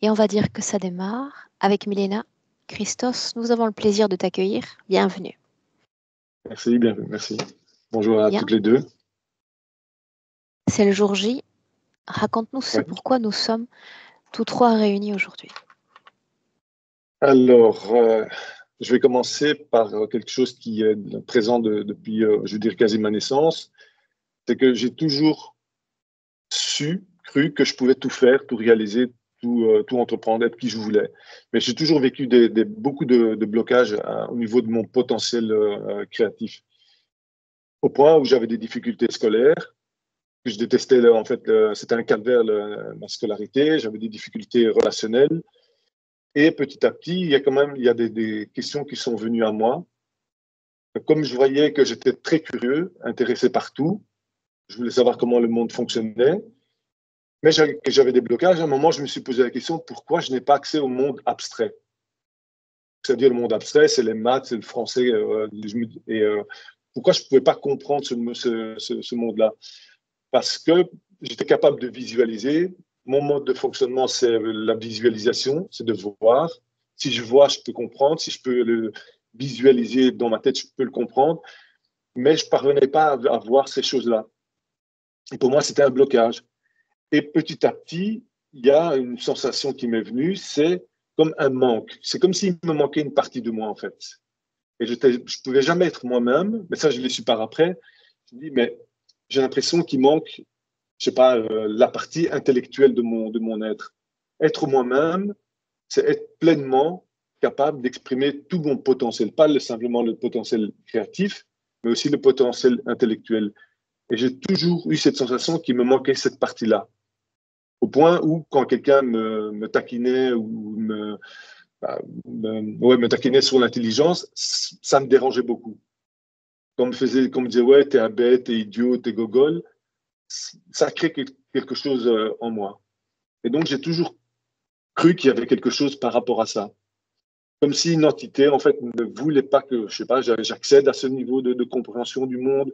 Et on va dire que ça démarre avec Milena. Christos, nous avons le plaisir de t'accueillir. Bienvenue. Merci, bien, merci. Bonjour à Bien, toutes les deux. c'est le jour J. Raconte-nous ce Ouais. pourquoi nous sommes tous trois réunis aujourd'hui. Alors, je vais commencer par quelque chose qui est présent depuis, je veux dire, quasi ma naissance. C'est que j'ai toujours cru que je pouvais tout faire, tout réaliser, tout entreprendre, être qui je voulais. Mais j'ai toujours vécu beaucoup de blocages au niveau de mon potentiel créatif. Au point où j'avais des difficultés scolaires, que je détestais, en fait, c'était un calvaire, ma scolarité, j'avais des difficultés relationnelles. Et petit à petit, il y a des questions qui sont venues à moi. Comme je voyais que j'étais très curieux, intéressé par tout, je voulais savoir comment le monde fonctionnait, mais j'avais des blocages. À un moment, je me suis posé la question, pourquoi je n'ai pas accès au monde abstrait? C'est-à-dire le monde abstrait, c'est les maths, c'est le français. Pourquoi je ne pouvais pas comprendre ce monde-là? Parce que j'étais capable de visualiser. Mon mode de fonctionnement, c'est la visualisation, c'est de voir. Si je vois, je peux comprendre. Si je peux le visualiser dans ma tête, je peux le comprendre. Mais je ne parvenais pas à voir ces choses-là. Et pour moi, c'était un blocage. Et petit à petit, il y a une sensation qui m'est venue, c'est comme un manque. C'est comme s'il me manquait une partie de moi, en fait. Et je ne pouvais jamais être moi-même, mais ça, je l'ai su par après. Je me dis, mais j'ai l'impression qu'il manque, je sais pas, la partie intellectuelle de mon être. Être moi-même, c'est être pleinement capable d'exprimer tout mon potentiel, pas simplement le potentiel créatif, mais aussi le potentiel intellectuel. Et j'ai toujours eu cette sensation qu'il me manquait cette partie-là. Au point où, quand quelqu'un me taquinait ou me taquinait sur l'intelligence, ça me dérangeait beaucoup. Quand on me disait, ouais, t'es un bête, t'es idiot, t'es gogol, ça crée quelque chose en moi. Et donc, j'ai toujours cru qu'il y avait quelque chose par rapport à ça. Comme si une entité, en fait, ne voulait pas que, je sais pas, j'accède à ce niveau de compréhension du monde,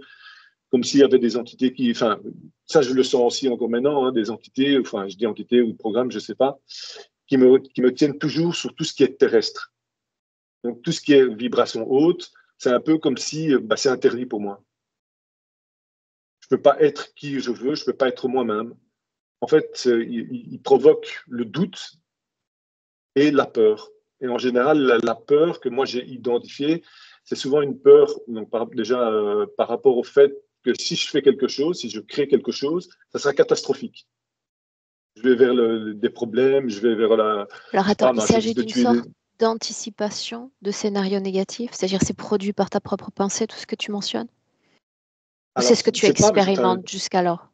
comme s'il y avait des entités qui, enfin, ça, je le sens aussi encore maintenant, hein, des entités, enfin, je dis entités ou programmes, je sais pas, qui me tiennent toujours sur tout ce qui est terrestre. Donc, tout ce qui est vibration haute, c'est un peu comme si c'est interdit pour moi. Je ne peux pas être qui je veux, je ne peux pas être moi-même. En fait, il provoque le doute et la peur. Et en général, la peur que moi j'ai identifiée, c'est souvent une peur, donc déjà par rapport au fait que si je fais quelque chose, si je crée quelque chose, ça sera catastrophique. Je vais vers des problèmes, je vais vers la, Alors je sais attends, pas, il moi, je s'agit risque de d'une tuer sorte d'anticipation de scénarios négatifs, c'est-à-dire c'est produit par ta propre pensée, tout ce que tu mentionnes? Ou c'est Alors, ce que je tu sais pas, enfin, expérimentes jusqu'alors?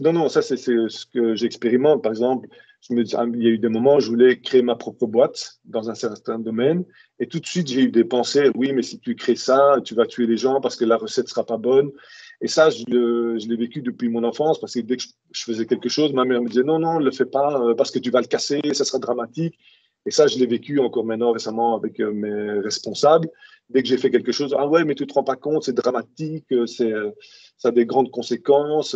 non, ça c'est ce que j'expérimente. Par exemple, il y a eu des moments où je voulais créer ma propre boîte dans un certain domaine, et tout de suite j'ai eu des pensées, oui, mais si tu crées ça, tu vas tuer les gens parce que la recette sera pas bonne. Et ça, je l'ai vécu depuis mon enfance, parce que dès que je faisais quelque chose, ma mère me disait, non, ne le fais pas, parce que tu vas le casser, ça sera dramatique. Et ça, je l'ai vécu encore maintenant récemment avec mes responsables. Dès que j'ai fait quelque chose, ah ouais, mais tu te rends pas compte, c'est dramatique, ça a des grandes conséquences.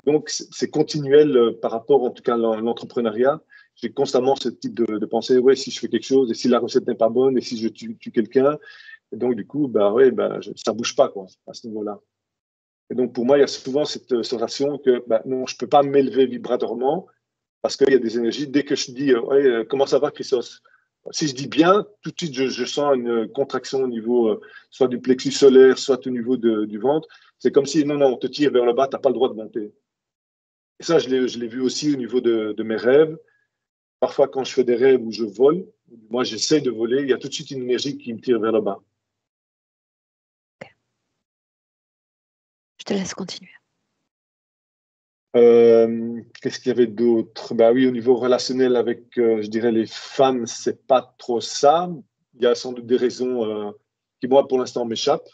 Donc, c'est continuel par rapport, en tout cas, à l'entrepreneuriat. J'ai constamment ce type de pensée, ouais, si je fais quelque chose, et si la recette n'est pas bonne, et si je tue quelqu'un, et donc, du coup, ça bouge pas, quoi, à ce niveau-là. Et donc, pour moi, il y a souvent cette sensation que, non, je peux pas m'élever vibratoirement, parce qu'il y a des énergies. Dès que je dis, ouais, comment ça va, Christos? Si je dis bien, tout de suite, je sens une contraction au niveau soit du plexus solaire, soit au niveau du ventre. C'est comme si, non, on te tire vers le bas, tu n'as pas le droit de monter. Et ça, je l'ai vu aussi au niveau de mes rêves. Parfois, quand je fais des rêves où je vole, moi, j'essaie de voler, il y a tout de suite une énergie qui me tire vers le bas. Je te laisse continuer. Qu'est-ce qu'il y avait d'autre? Bah oui, au niveau relationnel avec, je dirais, les femmes, c'est pas trop ça. Il y a sans doute des raisons qui, moi, pour l'instant, m'échappent.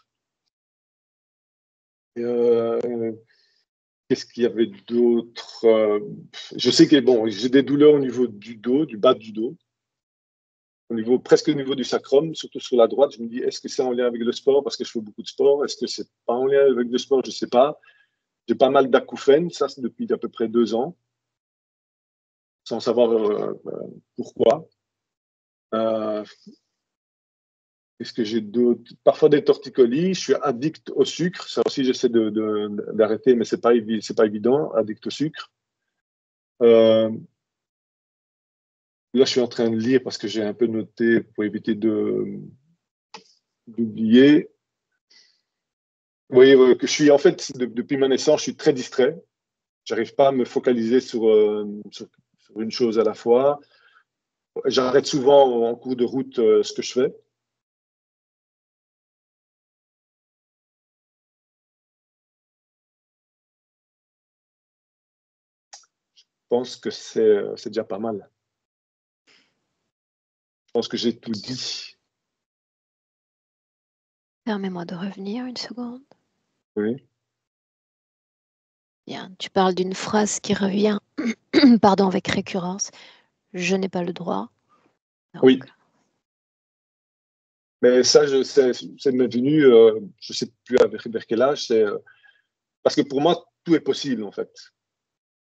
Qu'est-ce qu'il y avait d'autre? Je sais que bon, j'ai des douleurs au niveau du dos, du bas du dos, presque au niveau du sacrum, surtout sur la droite. Je me dis, est-ce que c'est en lien avec le sport parce que je fais beaucoup de sport? Est-ce que c'est pas en lien avec le sport? Je sais pas. J'ai pas mal d'acouphènes, ça c'est depuis à peu près 2 ans. sans savoir pourquoi. Qu'est-ce que j'ai d'autre? Parfois des torticolis. Je suis addict au sucre. Ça aussi, j'essaie d'arrêter, mais c'est pas évident, addict au sucre. Là, je suis en train de lire parce que j'ai un peu noté pour éviter d'oublier. Oui, que je suis en fait, depuis ma naissance, je suis très distrait. J'arrive pas à me focaliser sur une chose à la fois. J'arrête souvent en cours de route ce que je fais. Je pense que c'est déjà pas mal. Je pense que j'ai tout dit. Permets-moi de revenir une seconde. Oui. Bien, tu parles d'une phrase qui revient pardon, avec récurrence. Je n'ai pas le droit. Donc, Oui. Mais ça, c'est m'est venu, je ne sais plus vers quel âge, parce que pour moi, tout est possible en fait.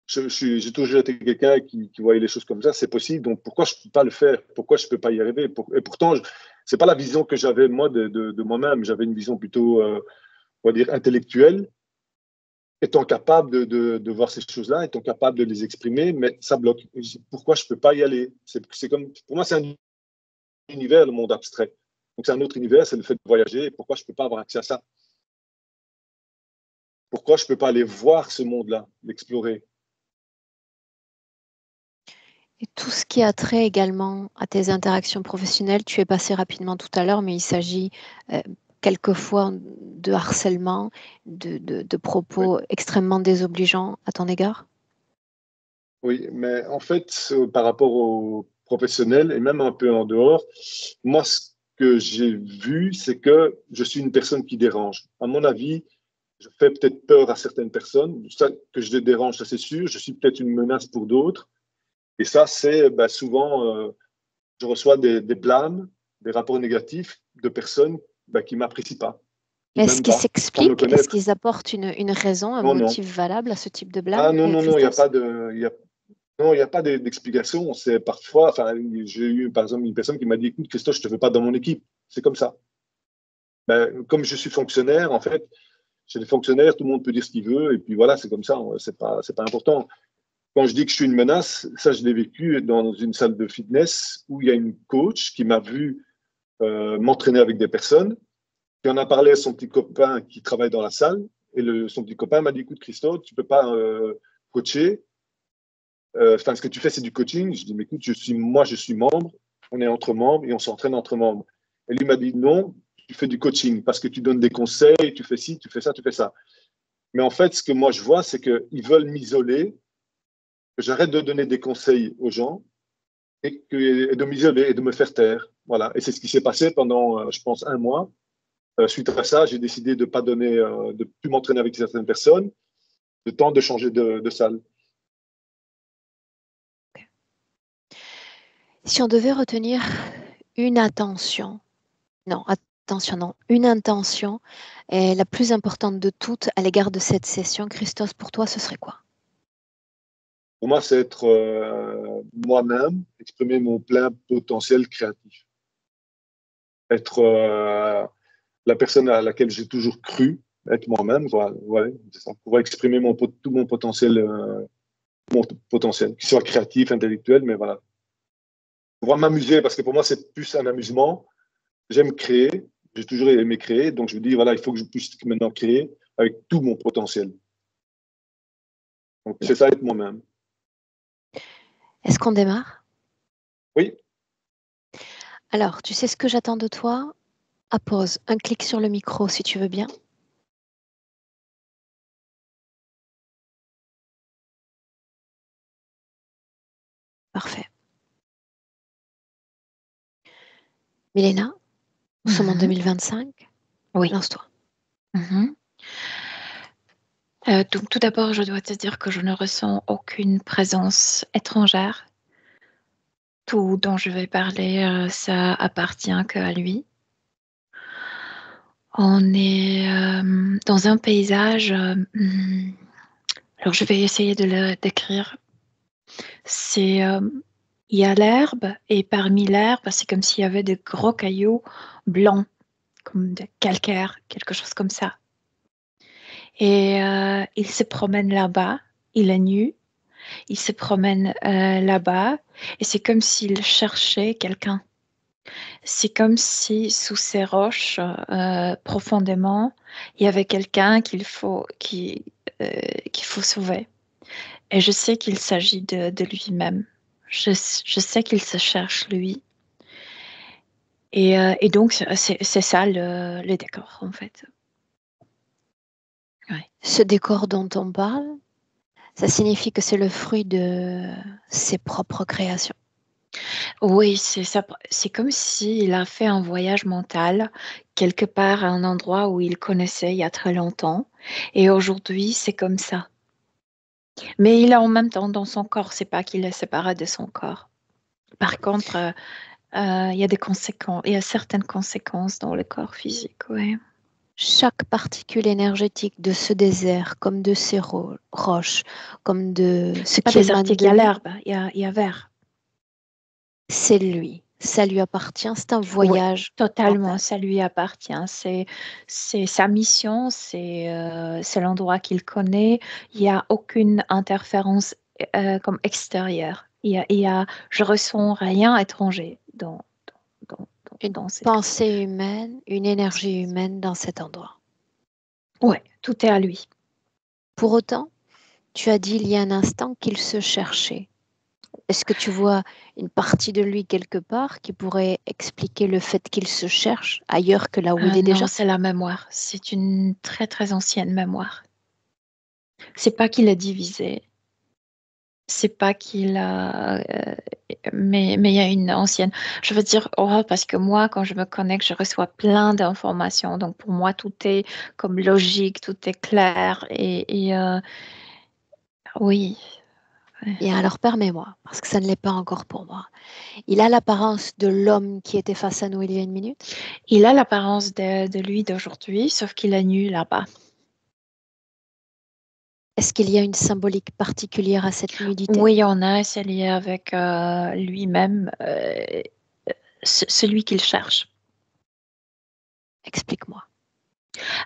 J'ai toujours été quelqu'un qui voyait les choses comme ça, c'est possible, donc pourquoi je ne peux pas le faire? Pourquoi je ne peux pas y arriver? Et pourtant, ce n'est pas la vision que j'avais moi de moi-même, j'avais une vision plutôt, on va dire, intellectuelle, étant capable de voir ces choses-là, étant capable de les exprimer, mais ça bloque. Pourquoi je ne peux pas y aller? C'est comme, pour moi, c'est un univers, le monde abstrait. Donc c'est un autre univers, c'est le fait de voyager. Et pourquoi je ne peux pas avoir accès à ça? Pourquoi je ne peux pas aller voir ce monde-là, l'explorer? et tout ce qui a trait également à tes interactions professionnelles, tu es passé rapidement tout à l'heure, mais il s'agit quelquefois de harcèlement, de Oui. propos extrêmement désobligeants à ton égard? Oui, mais en fait, par rapport aux professionnels et même un peu en dehors, moi, ce que j'ai vu, c'est que je suis une personne qui dérange. À mon avis, je fais peut-être peur à certaines personnes. Ça, que je les dérange, ça c'est sûr. Je suis peut-être une menace pour d'autres. Et ça, c'est souvent, je reçois des blâmes, des rapports négatifs de personnes qui ne m'apprécient pas, qui Est-ce m'aiment qu'ils pas, sans me s'expliquent? Est-ce connaître. qu'ils apportent une raison, un Non, non. motif valable à ce type de Ah blâme, non, non, non, il n'y a Christos? pas de, non, il y a pas d'explication. C'est parfois, enfin, j'ai eu par exemple une personne qui m'a dit, écoute, Christophe, je te veux pas dans mon équipe. C'est comme ça. Comme je suis fonctionnaire, en fait, chez les fonctionnaires, tout le monde peut dire ce qu'il veut, et puis voilà, c'est comme ça. C'est pas important. Quand je dis que je suis une menace, ça, je l'ai vécu dans une salle de fitness où il y a une coach qui m'a vu m'entraîner avec des personnes. Puis on a parlé à son petit copain qui travaille dans la salle, et son petit copain m'a dit, écoute, Christophe, tu peux pas coacher. Ce que tu fais, c'est du coaching. Je dis, mais écoute, moi, je suis membre, on est entre membres et on s'entraîne entre membres. Et lui m'a dit, non, tu fais du coaching parce que tu donnes des conseils, tu fais ci, tu fais ça, tu fais ça. Mais en fait, ce que moi, je vois, c'est qu'ils veulent m'isoler, que j'arrête de donner des conseils aux gens et de m'isoler et de me faire taire. Voilà. Et c'est ce qui s'est passé pendant, je pense, un mois. Suite à ça, j'ai décidé de pas donner, de plus m'entraîner avec certaines personnes, de temps de changer de salle. Si on devait retenir une attention, non, attention, non, une intention est la plus importante de toutes à l'égard de cette session, Christophe, pour toi, ce serait quoi? Pour moi, c'est être moi-même, exprimer mon plein potentiel créatif. Être la personne à laquelle j'ai toujours cru, être moi-même, voilà, ouais, c'est ça. Pouvoir exprimer tout mon potentiel, qu'il soit créatif, intellectuel, mais voilà. Pouvoir m'amuser, parce que pour moi, c'est plus un amusement. J'aime créer, j'ai toujours aimé créer, donc je me dis, voilà, il faut que je puisse maintenant créer avec tout mon potentiel. Donc, Bien. c'est ça, être moi-même. Est-ce qu'on démarre? Oui, Alors, tu sais ce que j'attends de toi? À pause, un clic sur le micro si tu veux bien. Parfait. Milena, nous sommes en 2025. Oui. Lance-toi. Donc tout d'abord, je dois te dire que je ne ressens aucune présence étrangère. Tout dont je vais parler, ça appartient qu'à lui. On est dans un paysage. Alors je vais essayer de le décrire. Il y a l'herbe, et parmi l'herbe, c'est comme s'il y avait de gros cailloux blancs, comme de calcaire, quelque chose comme ça. Et il se promène là-bas, il est nu, il se promène là-bas, et c'est comme s'il cherchait quelqu'un. C'est comme si sous ces roches, profondément, il y avait quelqu'un qu'il faut sauver. Et je sais qu'il s'agit de lui-même. Je sais qu'il se cherche lui. Et donc, c'est ça le décor, en fait. Ouais. Ce décor dont on parle, ça signifie que c'est le fruit de ses propres créations. Oui, c'est ça. C'est comme s'il a fait un voyage mental quelque part à un endroit où il connaissait il y a très longtemps. Et aujourd'hui, c'est comme ça. Mais il est en même temps dans son corps. C'est pas qu'il est séparé de son corps. Par contre, il y a des conséquences. Il y a certaines conséquences dans le corps physique. Ouais. Chaque particule énergétique de ce désert, comme de ces roches, comme de ce Pas qui des émane articles, de il y a lui, l'herbe, il y a vert. c'est lui. Ça lui appartient. C'est un Oui, voyage totalement, mental. ça lui appartient. C'est sa mission, c'est l'endroit qu'il connaît. Il n'y a aucune interférence comme extérieure. Je ressens rien étranger Une dans cette crise. pensée humaine, une énergie humaine dans cet endroit. Oui, tout est à lui. Pour autant, tu as dit il y a un instant qu'il se cherchait. Est-ce que tu vois une partie de lui quelque part qui pourrait expliquer le fait qu'il se cherche ailleurs que là où il est Non, déjà? c'est la mémoire. C'est une très très ancienne mémoire. C'est pas qu'il est divisé. C'est pas qu'il a, mais il y a une ancienne. Je veux dire, oh, parce que moi, quand je me connecte, je reçois plein d'informations. Donc pour moi, tout est comme logique, tout est clair. Oui, Bien, alors permets-moi, parce que ça ne l'est pas encore pour moi. Il a l'apparence de l'homme qui était face à nous il y a une minute? il a l'apparence de lui d'aujourd'hui, sauf qu'il est nu là-bas. Est-ce qu'il y a une symbolique particulière à cette nudité? Oui, il y en a, c'est lié avec lui-même, celui qu'il cherche. Explique-moi.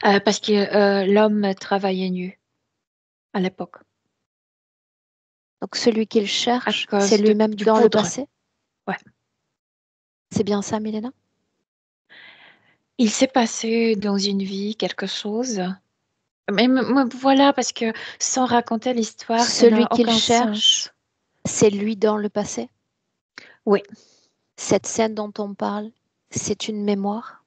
Parce que l'homme travaillait nu à l'époque, Donc celui qu'il à cherche, c'est cause lui-même du dans le poudre. passé? Ouais. C'est bien ça, Milena? Il s'est passé dans une vie quelque chose. Mais voilà, parce que sans raconter l'histoire, ça Celui n'a qu'il aucun cherche, sens. c'est lui dans le passé? Oui, Cette scène dont on parle, c'est une mémoire?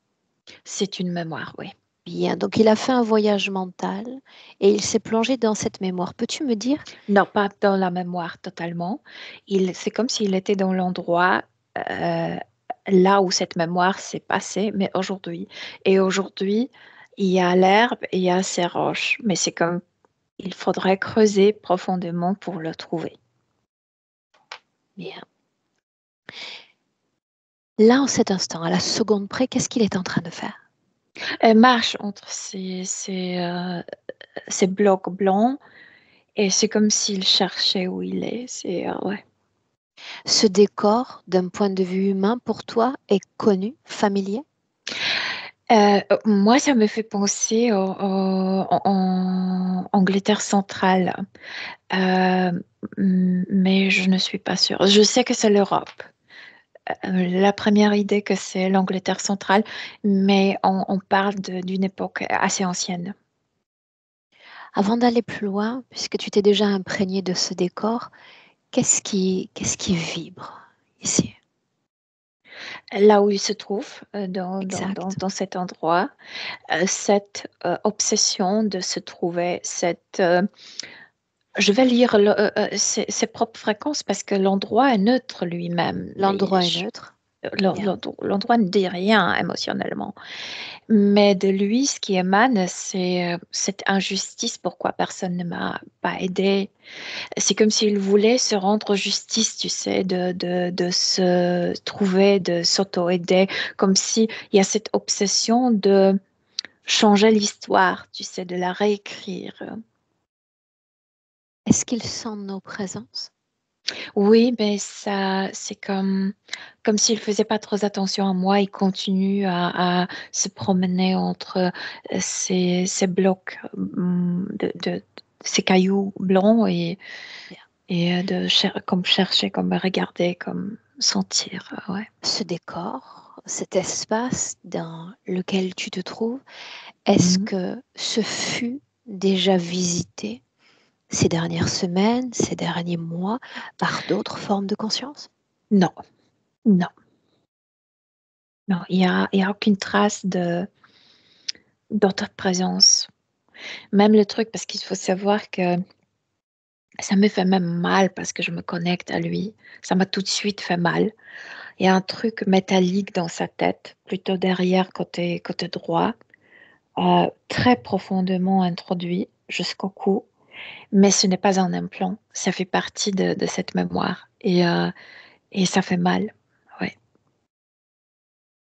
c'est une mémoire, oui. Bien, donc il a fait un voyage mental et il s'est plongé dans cette mémoire. Peux-tu me dire? Non, pas dans la mémoire totalement. C'est comme s'il était dans l'endroit euh, là où cette mémoire s'est passée, mais aujourd'hui. Et aujourd'hui, il y a l'herbe et il y a ces roches. Mais c'est comme, il faudrait creuser profondément pour le trouver. Bien. Là, en cet instant, à la seconde près, qu'est-ce qu'il est en train de faire? Elle marche entre ces blocs blancs. Et c'est comme s'il cherchait où il est. Ouais. Ce décor, d'un point de vue humain, pour toi, est connu, familier? Moi, ça me fait penser en Angleterre centrale. Euh, mais je ne suis pas sûre. Je sais que c'est l'Europe. La première idée que c'est l'Angleterre centrale, mais on parle d'une époque assez ancienne. Avant d'aller plus loin, puisque tu t'es déjà imprégné de ce décor, qu'est-ce qui vibre ici? Là où il se trouve, Exact. dans cet endroit, cette obsession de se trouver, je vais lire ses propres fréquences parce que l'endroit est neutre lui-même. L'endroit est neutre. Bien. L'endroit ne dit rien émotionnellement. Mais de lui, ce qui émane, c'est cette injustice. Pourquoi personne ne m'a pas aidé? C'est comme s'il voulait se rendre justice, tu sais, de se trouver, de s'auto-aider. Comme s'il y a cette obsession de changer l'histoire, tu sais, de la réécrire. Est-ce qu'il sent nos présences? Oui, mais ça, c'est comme s'il faisait pas trop attention à moi. Il continue à se promener entre ces blocs ces cailloux blancs et comme chercher, comme regarder, comme sentir. Ouais. Ce décor, cet espace dans lequel tu te trouves, est-ce Mhm. que ce fut déjà visité ces dernières semaines, ces derniers mois, par d'autres formes de conscience? Non, non, non. Il y a aucune trace d'autre présence. Même le truc, parce qu'il faut savoir que ça me fait même mal parce que je me connecte à lui. Ça m'a tout de suite fait mal. Il y a un truc métallique dans sa tête, plutôt derrière, côté droit, très profondément introduit jusqu'au cou. Mais ce n'est pas un implant. Ça fait partie de cette mémoire. Et ça fait mal. Ouais.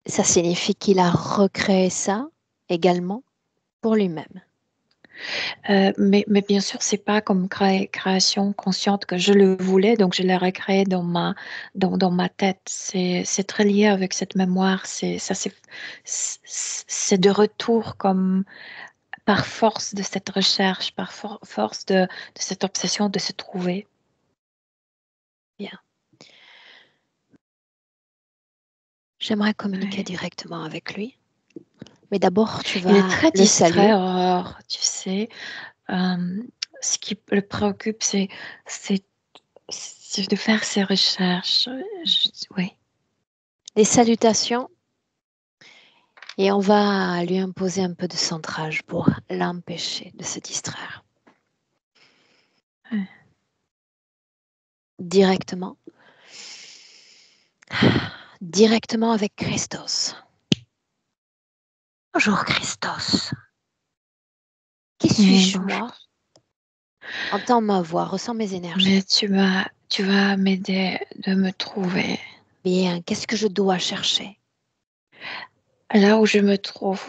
Ça signifie qu'il a recréé ça également pour lui-même. Mais bien sûr, c'est pas comme création consciente que je le voulais, donc je l'ai recréé dans ma tête. C'est très lié avec cette mémoire. C'est de retour comme par force de cette recherche, par force de cette obsession de se trouver. Bien. J'aimerais communiquer Ouais. directement avec lui. Mais d'abord, tu Il est vas très le distrait, saluer. Aurore, tu sais. Ce qui le préoccupe, c'est de faire ses recherches. Oui. Les salutations et on va lui imposer un peu de centrage pour l'empêcher de se distraire. Ouais. Directement. Directement avec Christos. Bonjour Christos. Qui Mais suis-je bon, moi? Entends ma voix, ressens mes énergies. mais tu vas m'aider de me trouver. Bien, qu'est-ce que je dois chercher? Là où je me trouve,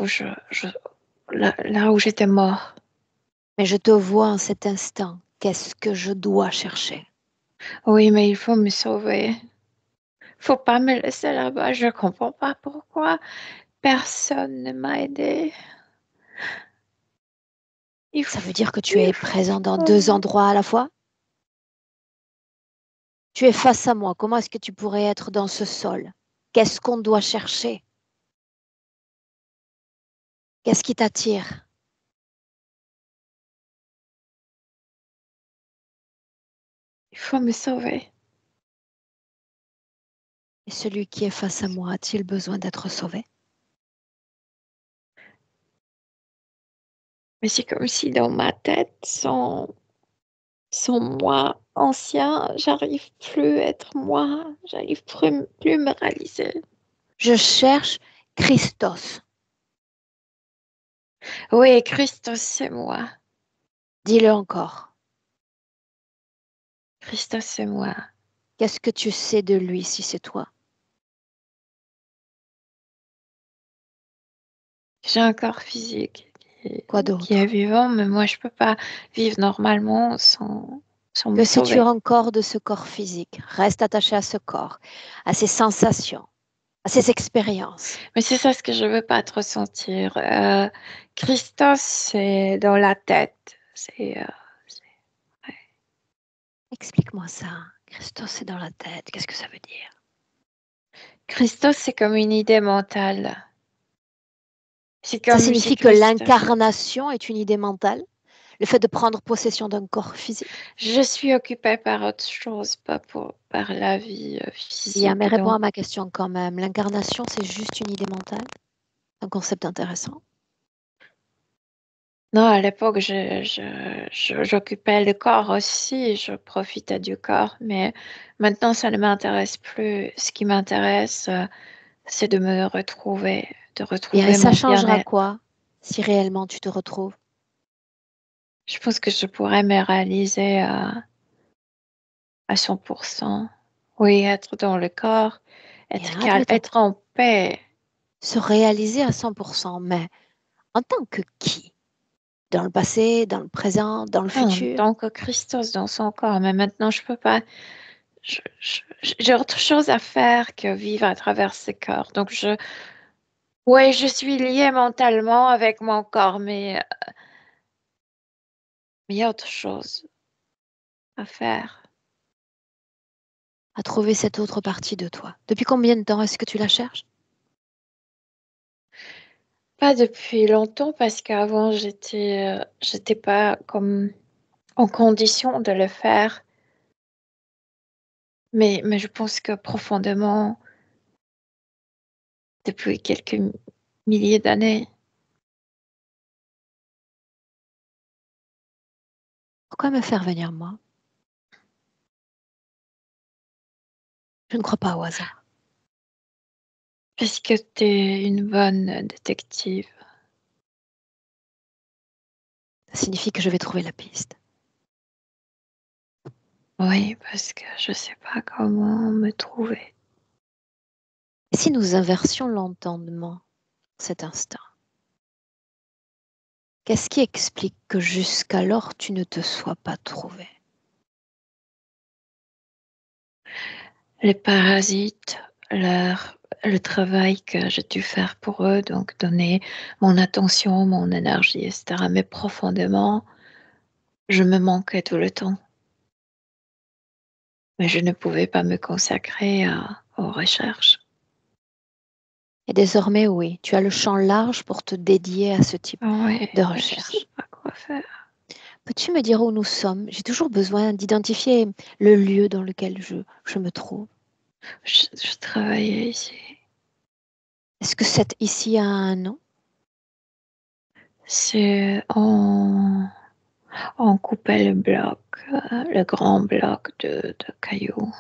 là où j'étais mort. Mais je te vois en cet instant. Qu'est-ce que je dois chercher? Oui, mais il faut me sauver. Faut pas me laisser là-bas. Je comprends pas pourquoi personne ne m'a aidé. Ça veut dire que tu Il es présent dans deux faut. endroits à la fois? Tu es face à moi. Comment est-ce que tu pourrais être dans ce sol? Qu'est-ce qu'on doit chercher? Qu'est-ce qui t'attire? Il faut me sauver. Et celui qui est face à moi a-t-il besoin d'être sauvé? Mais c'est comme si dans ma tête, sans moi ancien, j'arrive plus à être moi. J'arrive plus me réaliser. Je cherche Christos. Oui, Christos, c'est moi. Dis-le encore. Christos, c'est moi. Qu'est-ce que tu sais de lui si c'est toi? J'ai un corps physique Quoi qui est d'autre? vivant, mais moi, je peux pas vivre normalement sans me Que sais-tu sauver. encore de ce corps physique? Reste attaché à ce corps, à ses sensations, à ses expériences. Mais c'est ça ce que je veux pas te ressentir. Christos, c'est dans la tête. Ouais. Explique-moi ça. Christos est dans la tête. Qu'est-ce que ça veut dire? Christos, c'est comme une idée mentale. C'est Ça comme si signifie que Christos. l'incarnation est une idée mentale? Le fait de prendre possession d'un corps physique? Je suis occupée par autre chose, pas par la vie Bien, mais physique. réponds Donc, à ma question quand même. L'incarnation, c'est juste une idée mentale? Un concept intéressant. non, à l'époque, j'occupais le corps aussi, je profitais du corps, mais maintenant, ça ne m'intéresse plus. Ce qui m'intéresse, c'est de me retrouver, de Bien, et retrouver ça mon changera bien-être. quoi si réellement tu te retrouves? Je pense que je pourrais me réaliser à 100%. Oui, être dans le corps, être Bien, calme, admettons. être en paix. Se réaliser à 100%, mais en tant que qui? Dans le passé, dans le présent, dans le En futur? tant que Christos dans son corps, mais maintenant, je peux pas. j'ai autre chose à faire que vivre à travers ce corps. Donc, ouais, je suis liée mentalement avec mon corps, mais il y a autre chose à faire. À trouver cette autre partie de toi. Depuis combien de temps est-ce que tu la cherches? Pas depuis longtemps, parce qu'avant, j'étais pas comme en condition de le faire. Mais je pense que profondément, depuis quelques milliers d'années. Pourquoi me faire venir moi? Je ne crois pas au hasard. Parce que tu es une bonne détective. Ça signifie que je vais trouver la piste. Oui, parce que je sais pas comment me trouver. Et si nous inversions l'entendement, cet instant, qu'est-ce qui explique que jusqu'alors tu ne te sois pas trouvé? Les parasites, le travail que j'ai dû faire pour eux, donc donner mon attention, mon énergie, etc. Mais profondément, je me manquais tout le temps. Mais je ne pouvais pas me consacrer aux recherches. Et désormais, oui, tu as le champ large pour te dédier à ce type Oui, de mais je recherche. sais pas quoi faire. Peux-tu me dire où nous sommes? J'ai toujours besoin d'identifier le lieu dans lequel je me trouve. Je travaillais ici. Est-ce que cet ici a un nom? C'est on coupait le bloc, le grand bloc de cailloux,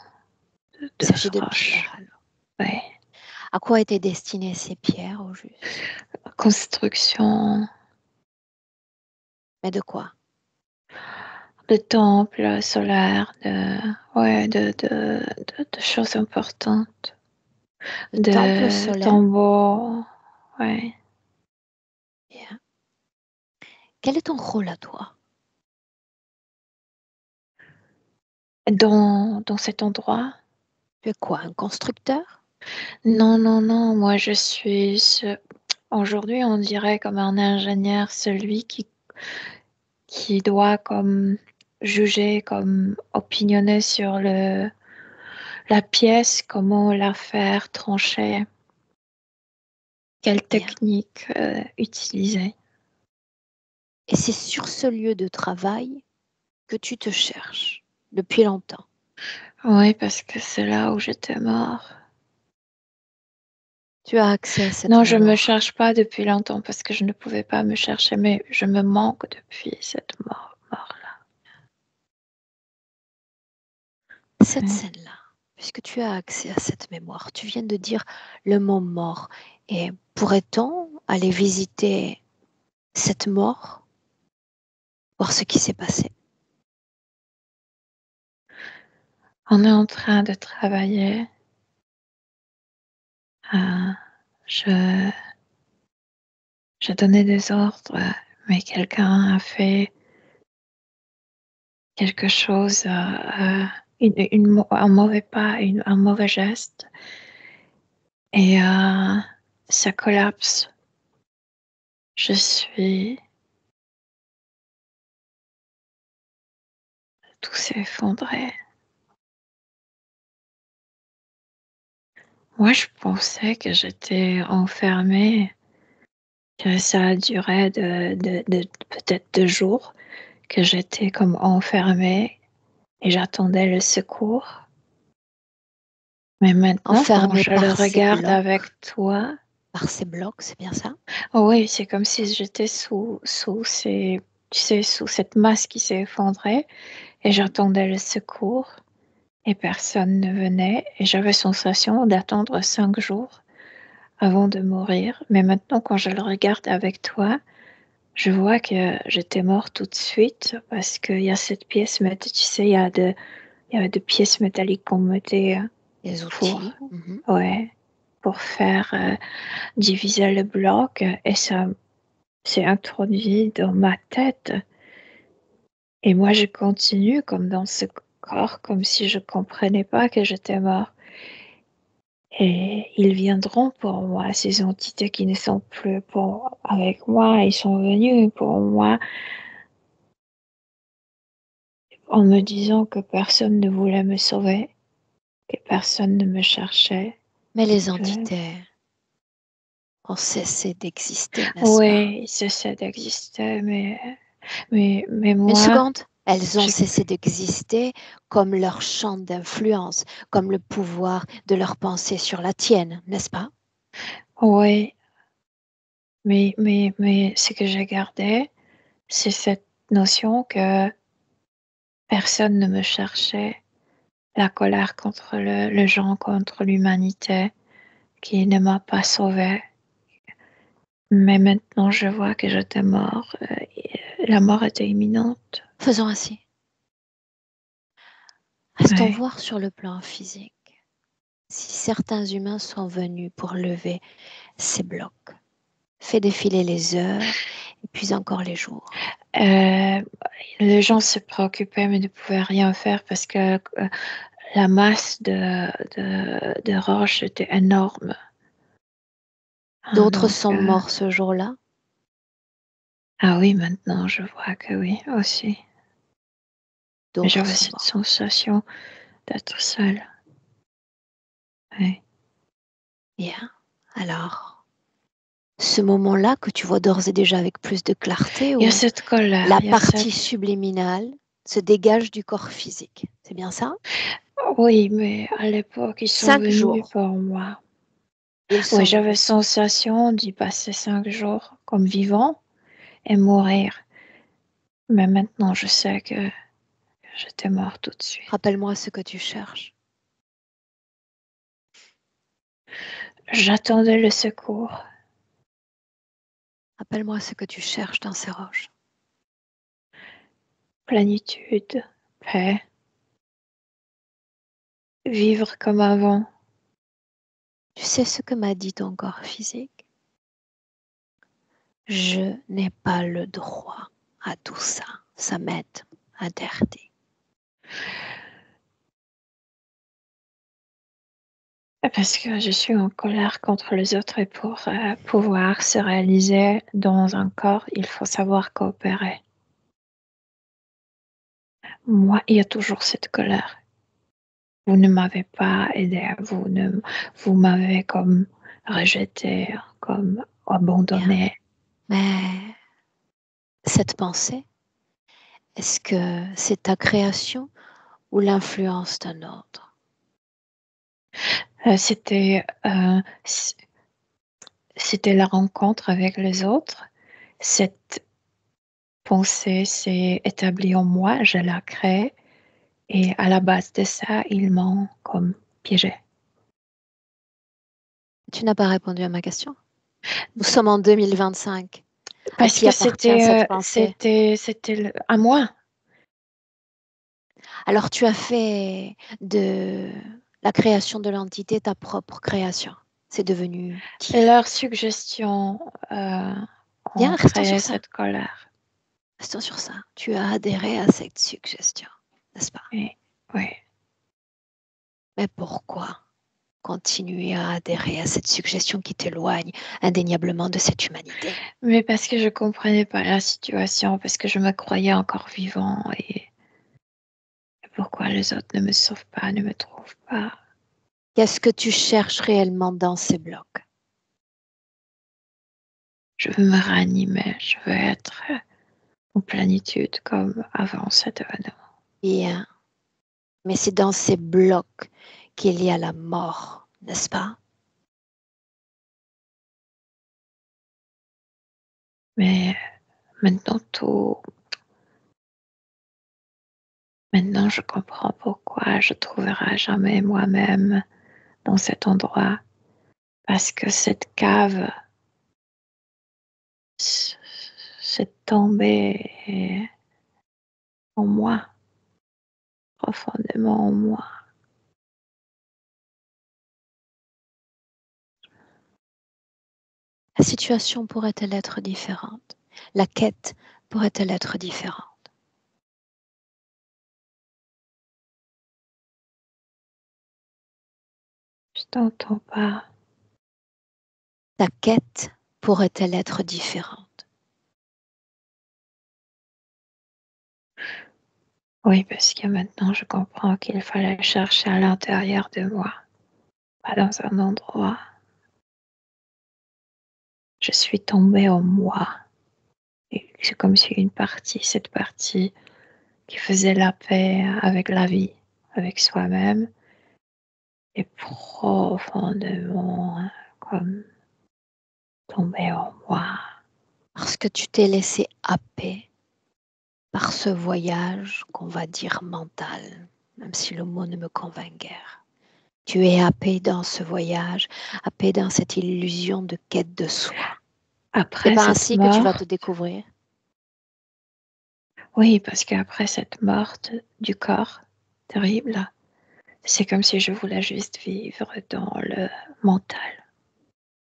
de Il s'agit de roches. pierres alors. Ouais. À quoi étaient destinées ces pierres au juste? Construction Mais de quoi? de temples solaires, de choses importantes, Le temple de solaire? tambours. Ouais. Bien. Quel est ton rôle à toi? Dans cet endroit? Tu es quoi, un constructeur? Non, non, non. Moi, je suis aujourd'hui, on dirait comme un ingénieur, celui qui doit comme juger, comme opinionner sur la pièce, comment la faire trancher, quelle Bien. technique utiliser. Et c'est sur ce lieu de travail que tu te cherches depuis longtemps. Oui, parce que c'est là où j'étais mort. Tu as accès à cette Non, je me mémoire. cherche pas depuis longtemps parce que je ne pouvais pas me chercher, mais je me manque depuis cette mort-là. Cette scène-là, puisque tu as accès à cette mémoire, tu viens de dire le mot mort. Et pourrait-on aller visiter cette mort, voir ce qui s'est passé? On est en train de travailler. Je J'ai donné des ordres, mais quelqu'un a fait quelque chose, un mauvais pas, un mauvais geste, et ça collapse. Tout s'est effondré. Moi, je pensais que j'étais enfermée, que ça a duré de peut-être 2 jours, que j'étais comme enfermée et j'attendais le secours. Mais maintenant, quand Enfermé je le par ces regarde blocs, avec toi, c'est bien ça? oh oui, c'est comme si j'étais sous ces, tu sais, sous cette masse qui s'est effondrée et j'attendais le secours et personne ne venait et j'avais sensation d'attendre 5 jours avant de mourir. Mais maintenant, quand je le regarde avec toi, je vois que j'étais morte tout de suite parce qu'il y a cette pièce, tu sais, il y avait des pièces métalliques qu'on mettait Les pour, outils. Mhm. ouais, pour faire diviser le bloc et ça s'est introduit dans ma tête. Et moi, je continue comme encore comme si je comprenais pas que j'étais mort. Et ils viendront pour moi, ces entités qui ne sont plus avec moi, ils sont venus pour moi en me disant que personne ne voulait me sauver, que personne ne me cherchait. Mais les entités ont cessé d'exister, n'est-ce pas? Oui, ils cessaient d'exister, mais Une moi, seconde. Elles ont je- cessé d'exister comme leur champ d'influence, comme le pouvoir de leur pensée sur la tienne, n'est-ce pas? oui, mais ce que j'ai gardé, c'est cette notion que personne ne me cherchait, la colère contre le gens, contre l'humanité, qui ne m'a pas sauvée. Mais maintenant, je vois que j'étais mort. La mort était imminente. Faisons ainsi. Restons Ouais. voir sur le plan physique si certains humains sont venus pour lever ces blocs. Fais défiler les heures et puis encore les jours. Les gens se préoccupaient mais ne pouvaient rien faire parce que la masse de roches était énorme. D'autres Donc, sont morts ce jour-là. ah oui, maintenant je vois que oui, aussi. Mais D'autres j'avais sont cette morts. sensation d'être seule. Ouais. Bien. Alors, ce moment-là que tu vois d'ores et déjà avec plus de clarté, Il y a où cette colère, la il y a cette... partie subliminale se dégage du corps physique. C'est bien ça? Oui, mais à l'époque, ils sont 5 jours. venus pour moi. Ils Oui, sont j'avais venus. sensation d'y passer 5 jours comme vivant et mourir. Mais maintenant, je sais que j'étais mort tout de suite. Rappelle-moi ce que tu cherches. J'attendais le secours. Rappelle-moi ce que tu cherches dans ces roches. Plénitude, paix, vivre comme avant. Tu sais ce que m'a dit ton corps physique? Je n'ai pas le droit à tout ça. Ça m'est interdit. Parce que je suis en colère contre les autres et pour pouvoir se réaliser dans un corps, il faut savoir coopérer. Moi, il y a toujours cette colère. Vous ne m'avez pas aidé, vous m'avez comme rejeté, comme Bien. abandonné. Mais cette pensée, est-ce que c'est ta création ou l'influence d'un autre? C'était la rencontre avec les autres. Cette pensée s'est établie en moi, je l'ai créée et à la base de ça, ils m'ont comme piégée. Tu n'as pas répondu à ma question. Nous sommes en 2025. À Parce qui que appartient cette pensée? c'était à moi. Alors tu as fait de la création de l'entité ta propre création. C'est devenu ti. Leurs suggestions Bien, ont restons sur créé ça. cette colère. Restons sur ça. Tu as adhéré à cette suggestion, n'est-ce pas? Et, oui. Mais pourquoi continuer à adhérer à cette suggestion qui t'éloigne indéniablement de cette humanité? Mais parce que je comprenais pas la situation, parce que je me croyais encore vivant et pourquoi les autres ne me sauvent pas, ne me trouvent pas. Qu'est-ce que tu cherches réellement dans ces blocs? Je veux me ranimer, je veux être en plénitude comme avant cet événement. Bien, mais c'est dans ces blocs qu'il y a la mort, n'est-ce pas? Mais maintenant maintenant je comprends pourquoi je trouverai jamais moi-même dans cet endroit. Parce que cette cave s'est tombée en moi, profondément en moi. La situation pourrait-elle être différente? La quête pourrait-elle être différente? Je t'entends pas. Ta quête pourrait-elle être différente? Oui, parce que maintenant je comprends qu'il fallait chercher à l'intérieur de moi, pas dans un endroit. Je suis tombée en moi. Et c'est comme si cette partie qui faisait la paix avec la vie, avec soi-même, est profondément comme tombée en moi. Parce que tu t'es laissé happer par ce voyage qu'on va dire mental, même si le mot ne me convainc guère. Tu es happé dans ce voyage, happé dans cette illusion de quête de soi. C'est Après pas cette ainsi que tu vas mort, te découvrir. oui, parce qu'après cette mort du corps terrible, c'est comme si je voulais juste vivre dans le mental.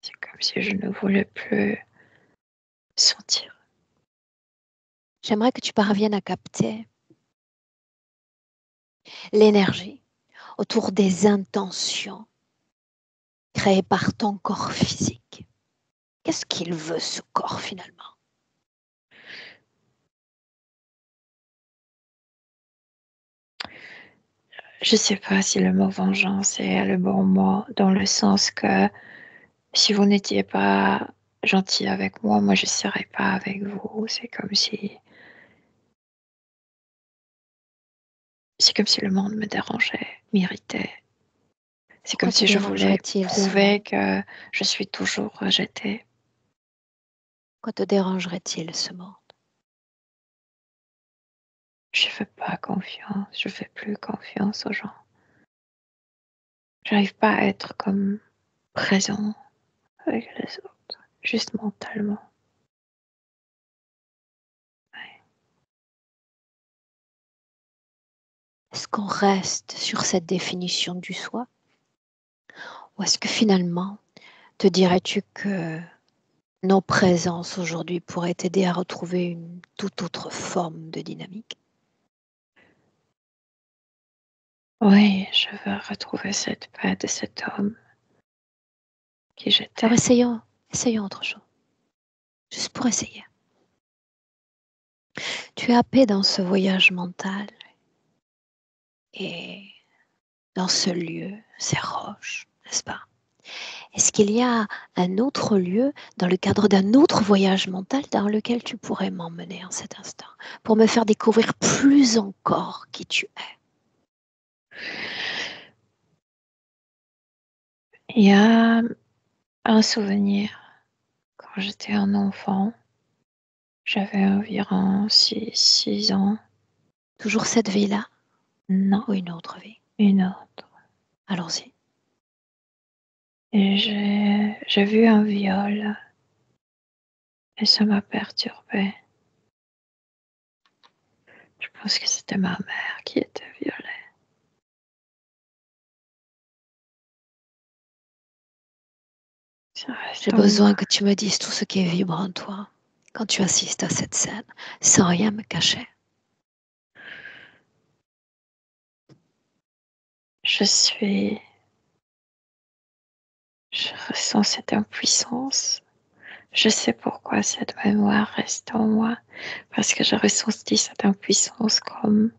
C'est comme si je ne voulais plus sentir. J'aimerais que tu parviennes à capter l'énergie autour des intentions créées par ton corps physique. Qu'est-ce qu'il veut, ce corps, finalement? Je ne sais pas si le mot vengeance est le bon mot, dans le sens que si vous n'étiez pas gentil avec moi, moi je ne serais pas avec vous. C'est comme si le monde me dérangeait, m'irritait. C'est comme Pourquoi te si je voulais dérangerait-il ce prouver monde? que je suis toujours rejetée. Pourquoi te dérangerait-il ce monde? Je fais pas confiance, je fais plus confiance aux gens. J'arrive pas à être comme présent avec les autres, juste mentalement. Est-ce qu'on reste sur cette définition du soi? Ou est-ce que finalement, te dirais-tu que nos présences aujourd'hui pourraient t'aider à retrouver une toute autre forme de dynamique? Oui, je veux retrouver cette paix de cet homme qui Alors j'étais. essayons autre chose. Juste pour essayer. Tu es happé dans ce voyage mental et dans ce lieu, ces roches, n'est-ce pas? Est-ce qu'il y a un autre lieu dans le cadre d'un autre voyage mental dans lequel tu pourrais m'emmener en cet instant pour me faire découvrir plus encore qui tu es? Il y a un souvenir quand j'étais un enfant. J'avais environ 6 ans. Toujours cette vie-là Non, ou une autre vie? une autre. Allons-y. Et j'ai vu un viol et ça m'a perturbée. Je pense que c'était ma mère qui était violée. Ça J'ai reste en besoin moi. que tu me dises tout ce qui est vibre en toi quand tu assistes à cette scène, sans rien me cacher. Je ressens cette impuissance. Je sais pourquoi cette mémoire reste en moi, parce que je ressenti cette impuissance comme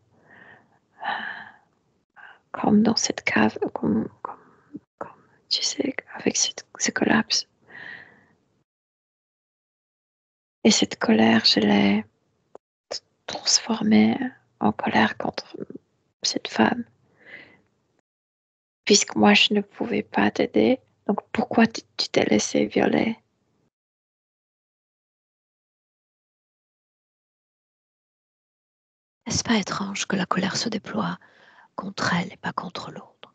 dans cette cave, comme, tu sais, avec ce collapse. Et cette colère, je l'ai transformée en colère contre cette femme, puisque moi, je ne pouvais pas t'aider. Donc, pourquoi tu t'es laissé violer? N'est-ce pas étrange que la colère se déploie contre elle et pas contre l'autre?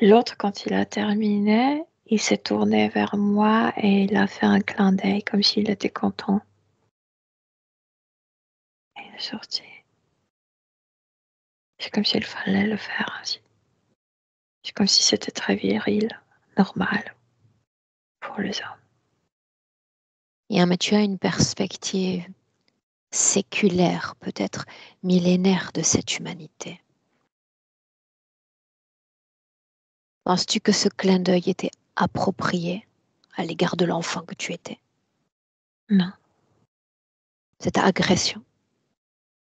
L'autre, quand il a terminé, il s'est tourné vers moi et il a fait un clin d'œil comme s'il était content. Et il est sorti. C'est comme s'il fallait le faire ainsi. C'est comme si c'était très viril, normal pour les hommes. Bien, mais tu as une perspective séculaire, peut-être millénaire de cette humanité. Penses-tu que ce clin d'œil était approprié à l'égard de l'enfant que tu étais? Non. Cette agression,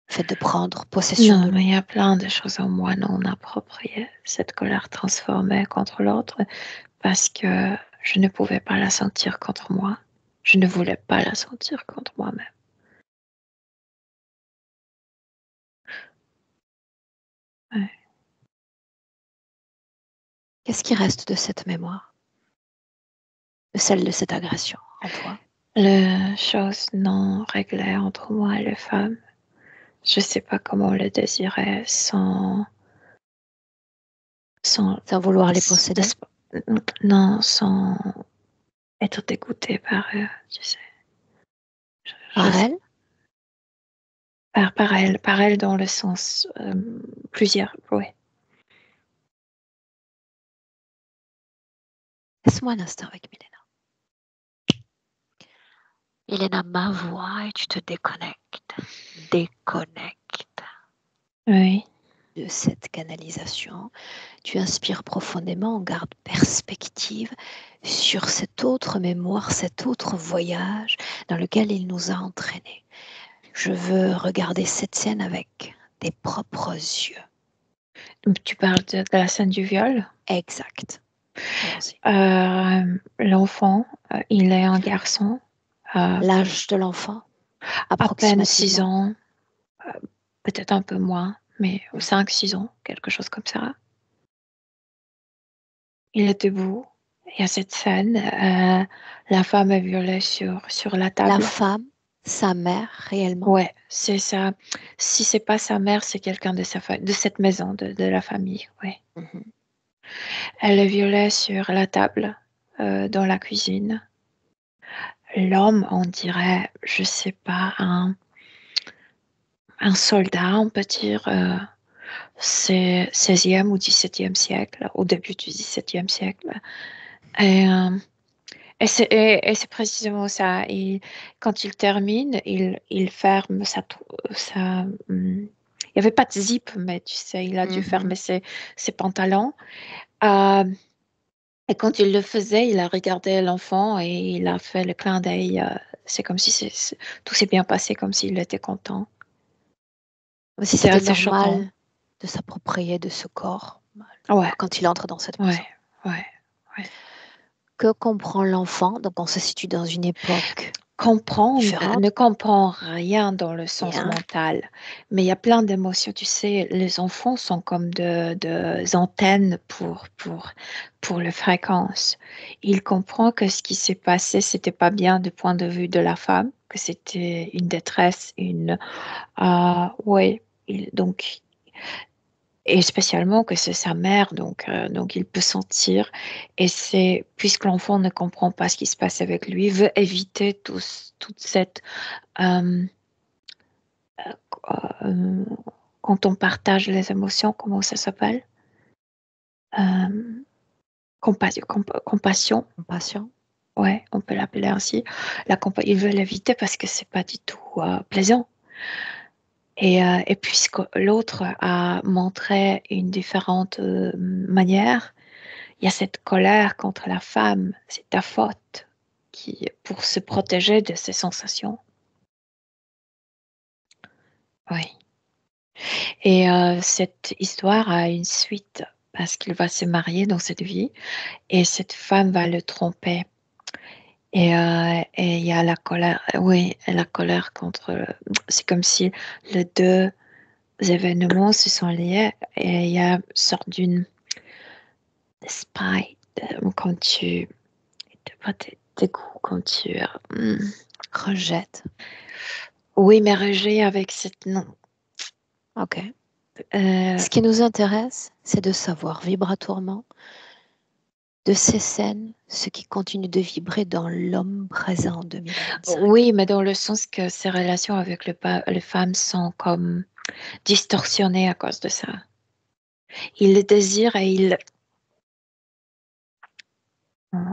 le fait de prendre possession Non, de mais lui. il y a plein de choses en moi non appropriées. Cette colère transformée contre l'autre parce que je ne pouvais pas la sentir contre moi. Je ne voulais pas la sentir contre moi-même. Ouais. Qu'est-ce qui reste de cette mémoire? De celle de cette agression en toi? Les choses non réglées entre moi et les femmes. Je ne sais pas comment le désirer sans Sans vouloir les posséder? Non, sans être dégoûtée par eux, tu sais. Par elle? Par elle dans le sens plusieurs, oui. Laisse-moi un instant avec Milena. Milena, ma voix et tu te déconnectes. Déconnecte Oui. de cette canalisation. Tu inspires profondément, on garde perspective sur cette autre mémoire, cet autre voyage dans lequel il nous a entraînés. Je veux regarder cette scène avec tes propres yeux. Tu parles de la scène du viol. Exact. Allons-y. L'enfant, il est un garçon. L'âge de l'enfant, À peine 6 approximativement. ans, peut-être un peu moins, mais 5-6 ans, quelque chose comme ça. Il est debout. Il y a cette scène. La femme est violée sur la table. La femme, sa mère, réellement. Ouais, c'est ça. Si c'est pas sa mère, c'est quelqu'un de cette maison, de la famille. Ouais. Mhm. Elle est violée sur la table, dans la cuisine. L'homme, on dirait, je sais pas, un soldat, on peut dire, c'est 16e ou 17e siècle, au début du 17e siècle. Et, c'est précisément ça. Quand il termine, il ferme il n'y avait pas de zip, mais tu sais, il a dû fermer ses pantalons. Et quand il le faisait, il a regardé l'enfant et il a fait le clin d'œil. C'est comme si tout s'est bien passé, comme s'il était content. Comme si C'est c'était assez choquant. normal de s'approprier de ce corps Ouais, quand il entre dans cette maison. ouais. Que comprend l'enfant? Donc on se situe dans une époque différente. Ne comprend rien dans le sens Bien. mental, mais il y a plein d'émotions. Tu sais, les enfants sont comme des antennes pour les fréquences. Il comprend que ce qui s'est passé, c'était pas bien du point de vue de la femme, que c'était une détresse, ouais. Donc, et spécialement que c'est sa mère, donc il peut sentir. Et c'est, puisque l'enfant ne comprend pas ce qui se passe avec lui, veut éviter toute cette... euh, euh, quand on partage les émotions, comment ça s'appelle? Euh, compassion, Compassion. ouais, on peut l'appeler ainsi. Il veut l'éviter parce que c'est pas du tout plaisant. Et puisque l'autre a montré une différente manière, il y a cette colère contre la femme, c'est ta faute, pour se protéger de ces sensations. Oui. Et cette histoire a une suite parce qu'il va se marier dans cette vie et cette femme va le tromper. Et il y a la colère, oui, la colère contre. C'est comme si les deux événements se sont liés et il y a une sorte d'une spite quand tu. Pas dégoût quand tu. Rejette. Oui, mais rejet avec cette. Non. Ok. Ce qui nous intéresse, c'est de savoir vibratoirement de ces scènes, ce qui continue de vibrer dans l'homme présent en 2025. Oui, mais dans le sens que ces relations avec les femmes sont comme distorsionnées à cause de ça. Il le désire et il...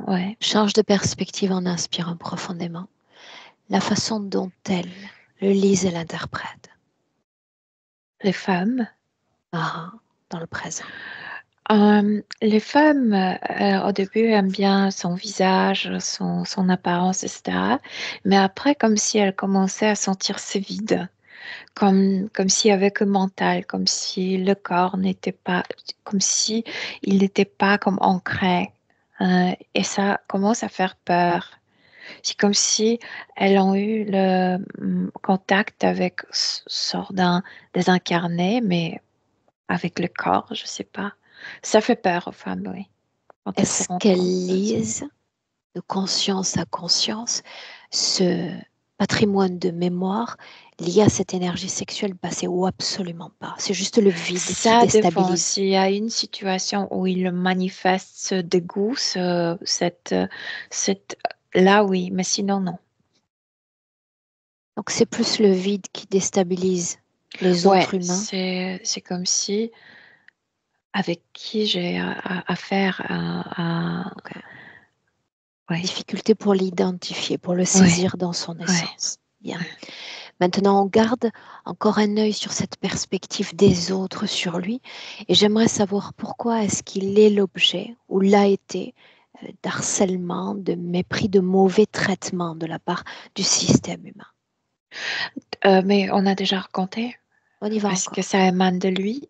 Ouais. Change de perspective en inspirant profondément. La façon dont elle le lise et l'interprète. Les femmes, Ah, dans le présent. Les femmes, au début, aiment bien son visage, son apparence, etc. Mais après, comme si elles commençaient à sentir ce vide, comme s'il y avait que mental, comme si le corps n'était pas, comme si il n'était pas comme ancré. Et ça commence à faire peur. C'est comme si elles ont eu le contact avec sort d'un désincarné, mais avec le corps, je sais pas. Ça fait peur aux femmes, oui, quand elles se Est-ce rendent qu'elles compte de ça. lisent de conscience à conscience ce patrimoine de mémoire lié à cette énergie sexuelle passée ou absolument pas? C'est juste le vide qui Ça dépend. déstabilise. S'il y a une situation où il manifeste ce dégoût, cette, là, oui, mais sinon, non. Donc c'est plus le vide qui déstabilise les Ouais, autres humains. c'est comme si avec qui j'ai affaire à Ok. ouais, Difficulté pour l'identifier, pour le ouais, saisir dans son ouais, essence. Bien. ouais. Maintenant, on garde encore un œil sur cette perspective des autres sur lui. Et j'aimerais savoir pourquoi est-ce qu'il est l'objet ou l'a été d'harcèlement, de mépris, de mauvais traitement de la part du système humain. Mais on a déjà raconté On y va parce que encore. ça émane de lui.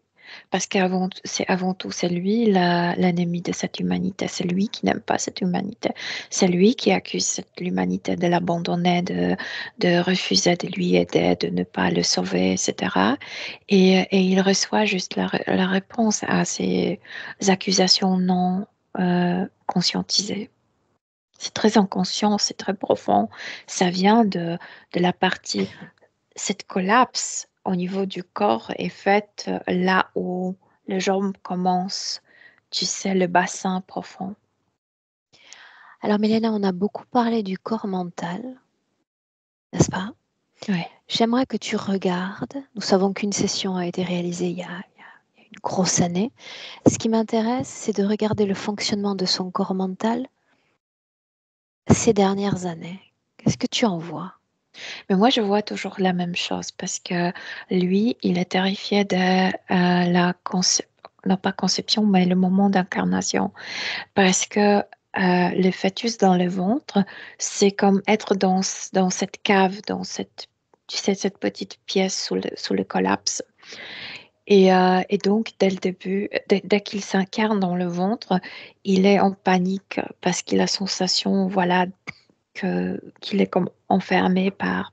Parce avant tout, c'est lui l'ennemi de cette humanité. C'est lui qui n'aime pas cette humanité. C'est lui qui accuse l'humanité de l'abandonner, de refuser de lui aider, de ne pas le sauver, etc. Et il reçoit juste la réponse à ces accusations non conscientisées. C'est très inconscient, c'est très profond. Ça vient de la partie cette collapse au niveau du corps est faite là où les jambes commencent, tu sais, le bassin profond. Alors, Mélène, on a beaucoup parlé du corps mental, n'est-ce pas? Ouais. J'aimerais que tu regardes. Nous savons qu'une session a été réalisée il y a une grosse année. Ce qui m'intéresse, c'est de regarder le fonctionnement de son corps mental ces dernières années. Qu'est-ce que tu en vois? Mais moi, je vois toujours la même chose parce que lui, il est terrifié de non pas conception, mais le moment d'incarnation. Parce que le fœtus dans le ventre, c'est comme être dans cette cave, tu sais, cette petite pièce sous le collapse. Et donc, dès le début, dès qu'il s'incarne dans le ventre, il est en panique parce qu'il a la sensation, voilà, qu'il est comme enfermé par.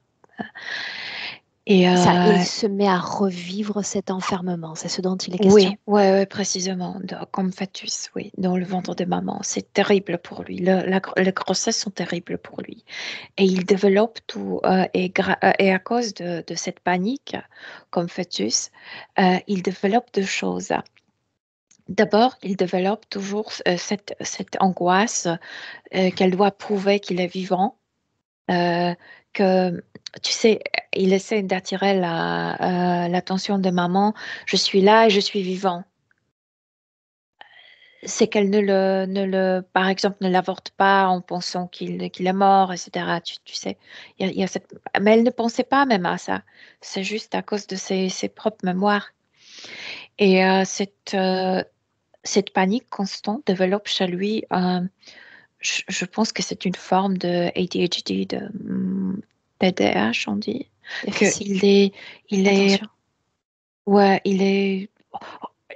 Et Ça, il se met à revivre cet enfermement, c'est ce dont il est oui, question? ouais, ouais, précisément, comme fœtus, oui, dans le ventre de maman. C'est terrible pour lui. Les grossesses sont terribles pour lui. Et il développe tout, et à cause de cette panique, comme fœtus, il développe deux choses. D'abord, il développe toujours cette angoisse qu'elle doit prouver qu'il est vivant, euh, que, tu sais, il essaie d'attirer l'attention de maman. Je suis là et je suis vivant. C'est qu'elle par exemple, ne l'avorte pas en pensant qu'il est mort, etc. Tu sais, il y a mais elle ne pensait pas même à ça. C'est juste à cause de ses propres mémoires. Et cette panique constante développe chez lui, je pense que c'est une forme de ADHD, TDAH, on dit, Déficit qu'il est, d'attention. ouais, il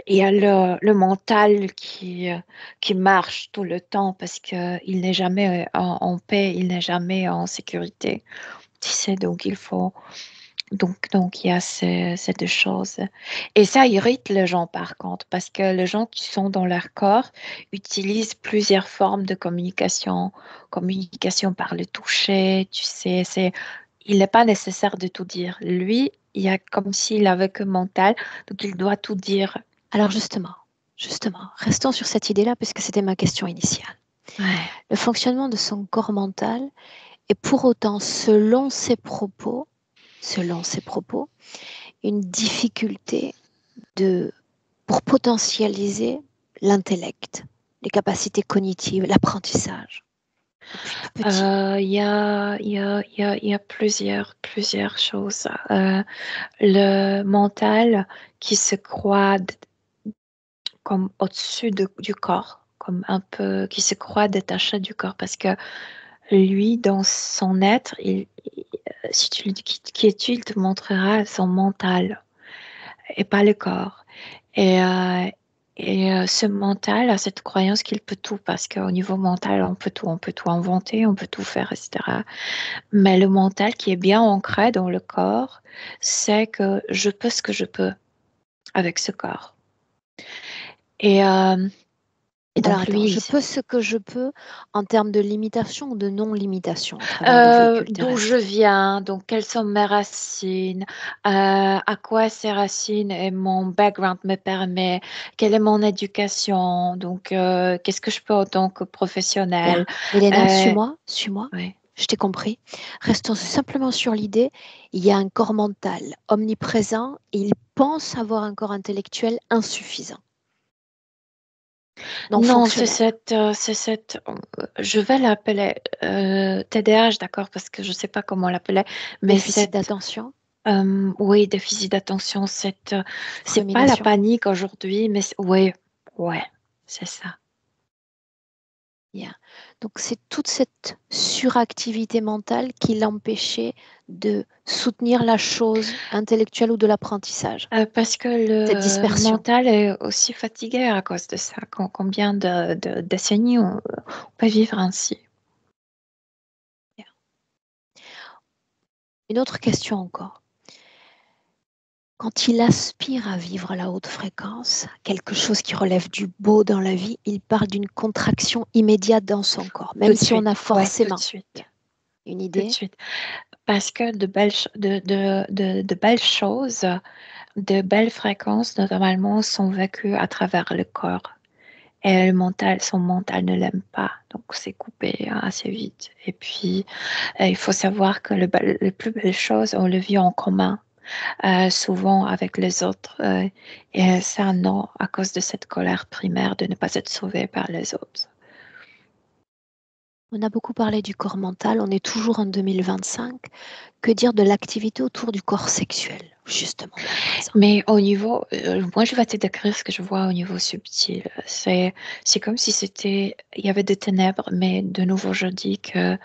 y a le mental qui marche tout le temps parce qu'il n'est jamais en paix, il n'est jamais en sécurité. Tu sais, donc, il y a ces deux choses. Et ça irrite les gens, par contre, parce que les gens qui sont dans leur corps utilisent plusieurs formes de communication. Communication par le toucher, tu sais, il n'est pas nécessaire de tout dire. Lui, il y a comme s'il avait que mental, donc il doit tout dire. Alors justement, restons sur cette idée-là puisque c'était ma question initiale. Ouais. Le fonctionnement de son corps mental est pour autant, selon ses propos, une difficulté pour potentialiser l'intellect, les capacités cognitives, l'apprentissage, depuis tout petit. Il y a plusieurs choses. Le mental qui se croit comme au-dessus du corps, comme un peu qui se croit détaché du corps, parce que lui, dans son être, si tu lui dis qui es-tu, il te montrera son mental et pas le corps. Et, ce mental a cette croyance qu'il peut tout, parce qu'au niveau mental, on peut tout inventer, on peut tout faire, etc. Mais le mental qui est bien ancré dans le corps, c'est que je peux ce que je peux avec ce corps. Et donc Alors attends, lui, je peux ce que je peux en termes de limitation ou de non-limitation à travers le véhicule d'où je terrestre. viens, donc quelles sont mes racines, à quoi ces racines et mon background me permet, quelle est mon éducation, donc qu'est-ce que je peux en tant que professionnel. Bien. Elena, Euh, suis-moi. oui. Je t'ai compris. Restons simplement sur l'idée, il y a un corps mental omniprésent et il pense avoir un corps intellectuel insuffisant. Non Non, fonctionnel. je vais l'appeler TDAH, d'accord, parce que je ne sais pas comment l'appeler, mais Déficit d'attention, oui, déficit d'attention, c'est pas la rumination. panique aujourd'hui, mais ouais, c'est ça. Bien. Donc c'est toute cette suractivité mentale qui l'empêchait de soutenir la chose intellectuelle ou de l'apprentissage. Parce que Cette le dispersion. mental est aussi fatigué à cause de ça. Combien de décennies on peut vivre ainsi? Bien. Une autre question encore. Quand il aspire à vivre à la haute fréquence, quelque chose qui relève du beau dans la vie, il parle d'une contraction immédiate dans son corps, Tout même de si on suite, a ouais, tout de forcément suite, une tout de idée. suite. Parce que de belles choses, de belles fréquences, normalement, sont vécues à travers le corps. Et son mental ne l'aime pas, donc c'est coupé assez vite. Et puis, il faut savoir que les plus belles choses, on le vit en commun, souvent avec les autres. Et ça, non, à cause de cette colère primaire de ne pas être sauvé par les autres. On a beaucoup parlé du corps mental, on est toujours en 2025. Que dire de l'activité autour du corps sexuel, justement, dans le présent? Mais au niveau, moi, je vais te décrire ce que je vois au niveau subtil. C'est comme si il y avait des ténèbres, mais de nouveau, je dis qu'il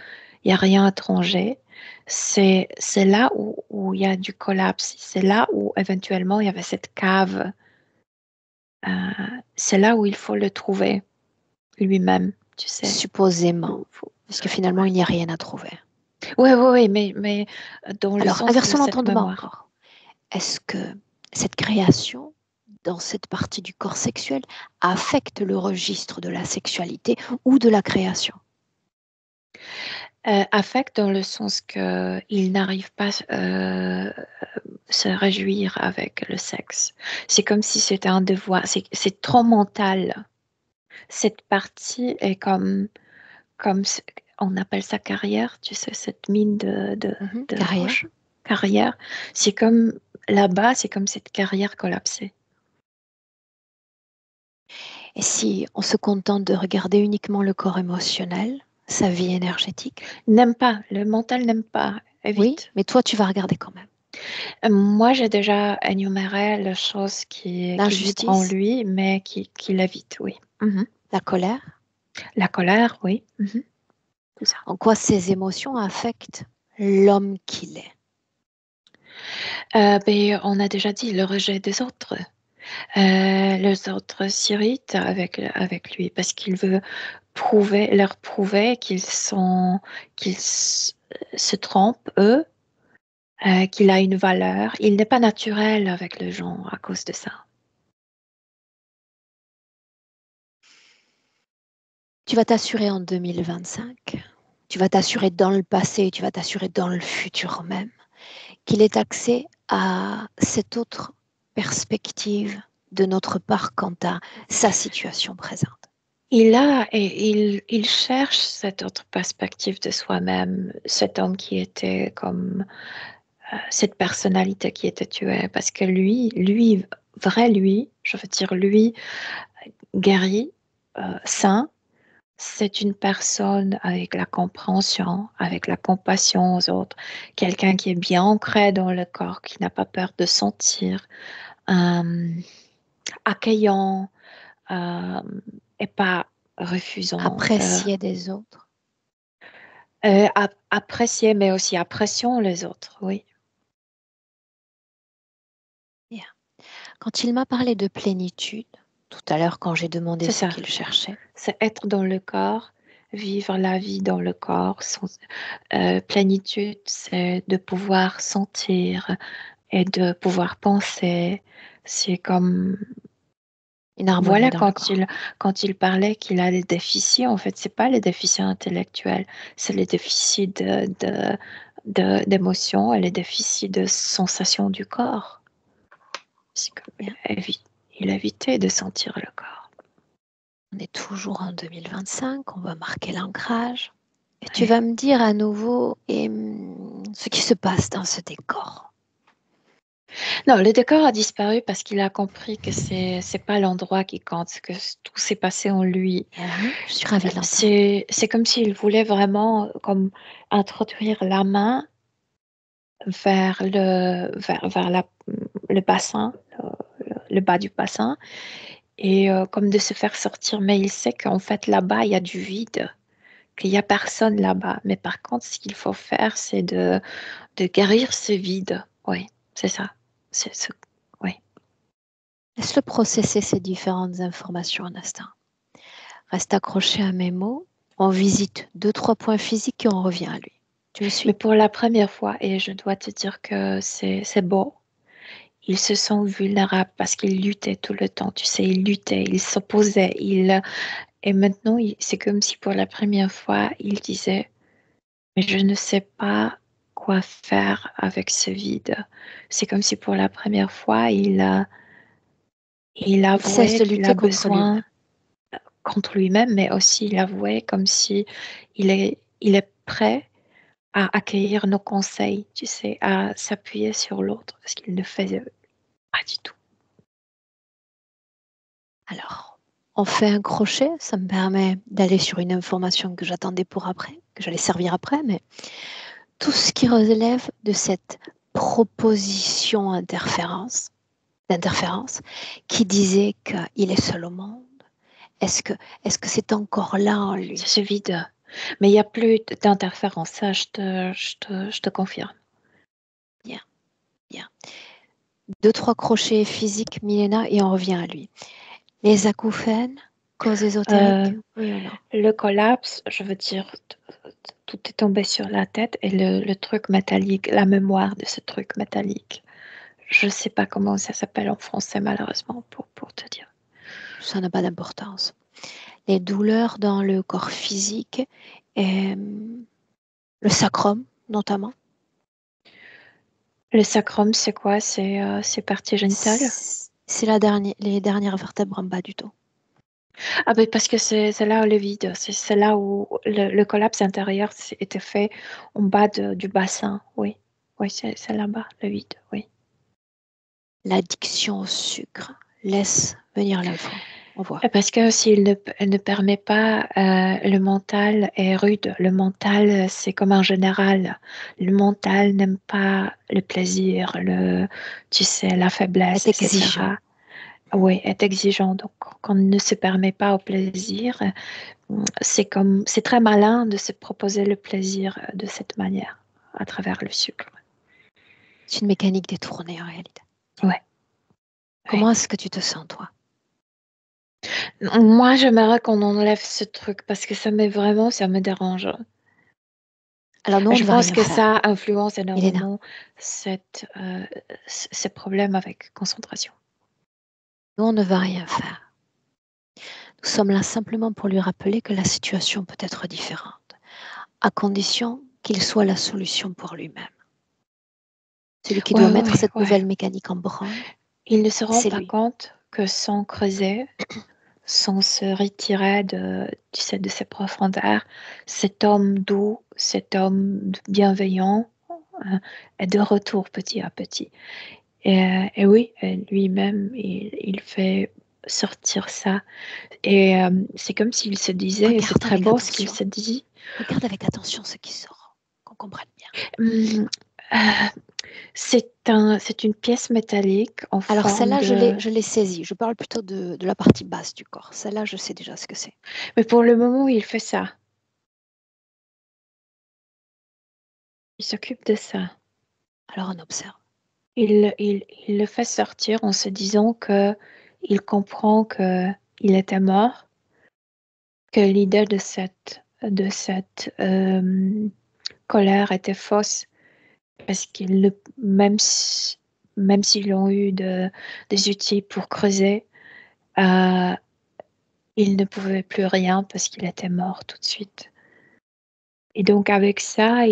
n'y a rien à tronger. C'est là où il y a du collapse. C'est là où éventuellement il y avait cette cave. Euh, c'est là où il faut le trouver lui-même, tu sais. Supposément, parce que finalement, Ouais. il n'y a rien à trouver. Oui, mais dans le Alors, sens de inversons cette l'entendement mémoire. encore. Est-ce que cette création, dans cette partie du corps sexuel, affecte le registre de la sexualité ou de la création? Affect dans le sens qu'il n'arrive pas se réjouir avec le sexe. C'est comme si c'était un devoir. C'est trop mental. Cette partie est on appelle ça carrière, tu sais, cette mine de Carrière. roche. Carrière. C'est comme là-bas, c'est comme cette carrière collapsée. Et si on se contente de regarder uniquement le corps émotionnel, sa vie énergétique? N'aime pas, le mental n'aime pas, Oui, évite. mais toi, tu vas regarder quand même. Moi, j'ai déjà énuméré les choses qui vibrent en L'injustice, lui, mais qui l'évitent, oui. Mhm. la colère, La colère, oui. Mhm. Tout ça. en quoi ces émotions affectent l'homme qu'il est? Ben, on a déjà dit le rejet des autres. Les autres s'irritent avec lui parce qu'il veut leur prouver qu'ils se trompent, eux, qu'il a une valeur. Il n'est pas naturel avec les gens à cause de ça. Tu vas t'assurer en 2025, tu vas t'assurer dans le passé, tu vas t'assurer dans le futur même, qu'il ait accès à cette autre perspective de notre part quant à sa situation présente. Il cherche cette autre perspective de soi-même, cet homme qui était comme cette personnalité qui était tuée, parce que lui, je veux dire lui, guéri, sain, c'est une personne avec la compréhension, avec la compassion aux autres, quelqu'un qui est bien ancré dans le corps, qui n'a pas peur de sentir, euh, accueillant, et pas refusant. Apprécier des autres. Apprécier, mais aussi apprécions les autres, oui. Bien. Quand il m'a parlé de plénitude, tout à l'heure quand j'ai demandé C'est ce ça. qu'il cherchait, C'est être dans le corps, vivre la vie dans le corps. Plénitude, c'est de pouvoir sentir et de pouvoir penser. C'est comme, une harmonie voilà, dans le corps. quand il parlait qu'il a des déficits, en fait, c'est pas les déficits intellectuels, c'est les déficits d'émotion et les déficits de sensation du corps. C'est comme, Bien. il évitait de sentir le corps. On est toujours en 2025, on va marquer l'ancrage. Et tu Ouais. vas me dire à nouveau ce qui se passe dans ce décor. Non, le décor a disparu parce qu'il a compris que c'est pas l'endroit qui compte, que tout s'est passé en lui. Bien, je suis ravie de l'entendre. C'est comme s'il voulait vraiment comme introduire la main vers le bassin, le bas du bassin, et comme de se faire sortir. Mais il sait qu'en fait là-bas, il y a du vide, qu'il n'y a personne là-bas. Mais par contre, ce qu'il faut faire, c'est de guérir ce vide. Oui, c'est ça. Oui. Laisse-le processer ces différentes informations un instant. Reste accroché à mes mots. On visite 2-3 points physiques et on revient à lui. Tu me suis? Mais pour la première fois, et je dois te dire que c'est beau, il se sent vulnérable parce qu'il luttait tout le temps. Tu sais, il luttait, il s'opposait. Et maintenant, c'est comme si pour la première fois, il disait, mais je ne sais pas quoi faire avec ce vide. C'est comme si pour la première fois, il Cesse avouait de qu'il a lutter contre lui-même. besoin contre lui-même, mais aussi il avouait comme si il est prêt à accueillir nos conseils, tu sais, à s'appuyer sur l'autre, parce qu'il ne faisait pas du tout. Alors, on fait un crochet, ça me permet d'aller sur une information que j'attendais pour après, que j'allais servir après, mais tout ce qui relève de cette proposition d'interférence qui disait qu'il est seul au monde. Est-ce que c'est encore là en lui? C'est ce vide. Mais il n'y a plus d'interférence, ça, je te confirme. Bien, bien. 2-3 crochets physiques, Milena, et on revient à lui. Les acouphènes, cause ésotérique, oui ou non? Le collapse, je veux dire, tout est tombé sur la tête et le truc métallique, la mémoire de ce truc métallique. Je ne sais pas comment ça s'appelle en français, malheureusement, pour te dire. Ça n'a pas d'importance. Les douleurs dans le corps physique, et, le sacrum notamment. Le sacrum, c'est quoi? C'est partie génitale? C'est les dernières vertèbres en bas du dos. Ah ben parce que c'est là où le vide, c'est là où le collapse intérieur était fait en bas du bassin, oui. Oui, c'est là-bas, le vide, oui. L'addiction au sucre laisse venir l'info. On voit. Parce que s'il ne permet pas, le mental est rude. Le mental, c'est comme un général. Le mental n'aime pas le plaisir, tu sais, la faiblesse, Est etc. exigeant. Oui, est exigeant. Donc, quand on ne se permet pas au plaisir, c'est très malin de se proposer le plaisir de cette manière, à travers le sucre. C'est une mécanique détournée en réalité. Ouais. Comment Ouais. est-ce que tu te sens, toi? Moi, j'aimerais qu'on enlève ce truc parce que ça me dérange. Alors nous, on Je ne va pense rien que faire. ça influence Milena, énormément ces problèmes avec concentration. nous, on ne va rien faire. Nous sommes là simplement pour lui rappeler que la situation peut être différente, à condition qu'il soit la solution pour lui-même. Celui qui doit mettre cette Ouais. nouvelle mécanique en branle, Il ne se rend c'est pas lui. compte que sans creuser, sans se retirer tu sais, de ses profondeurs, cet homme doux, cet homme bienveillant est de retour petit à petit. Et oui, lui-même, il fait sortir ça. Et c'est comme s'il se disait, et c'est Regarde très avec beau ce qu'il attention. se dit. Regarde avec attention ce qui sort, qu'on comprenne bien. Hum, euh, c'est c'est une pièce métallique en Alors forme celle-là, de... je l'ai saisie. Je parle plutôt de la partie basse du corps. Celle-là, je sais déjà ce que c'est. Mais pour le moment, il fait ça. Il s'occupe de ça. Alors on observe. Il le fait sortir en se disant que il comprend que il était mort, que l'idée de cette colère était fausse, parce qu'il ne, même s'ils ont eu des outils pour creuser, euh, il ne pouvait plus rien parce qu'il était mort tout de suite. Et donc avec ça,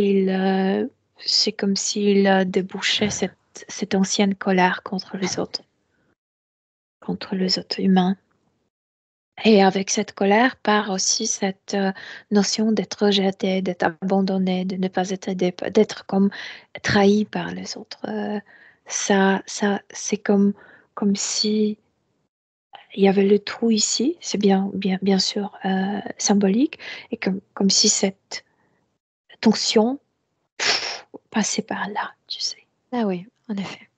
c'est comme s'il débouchait cette ancienne colère contre les autres humains. Et avec cette colère part aussi cette notion d'être rejeté, d'être abandonné, de ne pas être aidé, d'être comme trahi par les autres. C'est comme si il y avait le trou ici, c'est bien sûr symbolique, et comme si cette tension passait par là, tu sais. Ah oui, en effet.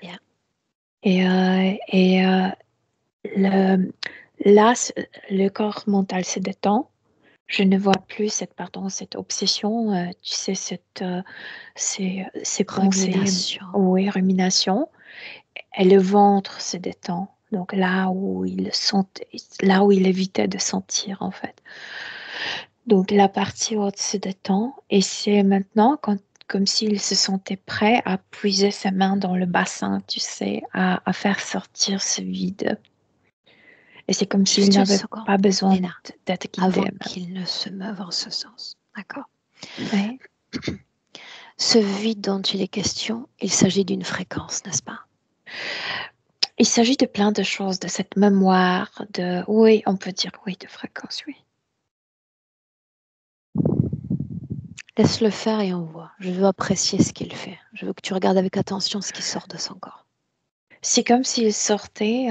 Bien. Et là, le corps mental se détend. Je ne vois plus cette obsession, tu sais, ces pensées, Rumination. oui, rumination. Et le ventre se détend. Donc là où là où il évitait de sentir, en fait. Donc la partie haute se détend. Et c'est maintenant comme s'il se sentait prêt à puiser ses mains dans le bassin, tu sais, à faire sortir ce vide. Et c'est comme s'il Juste une n'avait seconde, pas besoin Léna, d'être avant guidé. qu'il ne se meuve en ce sens. D'accord. Oui. Ce vide dont il est question, il s'agit d'une fréquence, n'est-ce pas? Il s'agit de plein de choses, de cette mémoire, oui, on peut dire oui, de fréquence, oui. Laisse-le faire et on voit. Je veux apprécier ce qu'il fait. Je veux que tu regardes avec attention ce qui sort de son corps. C'est comme s'il sortait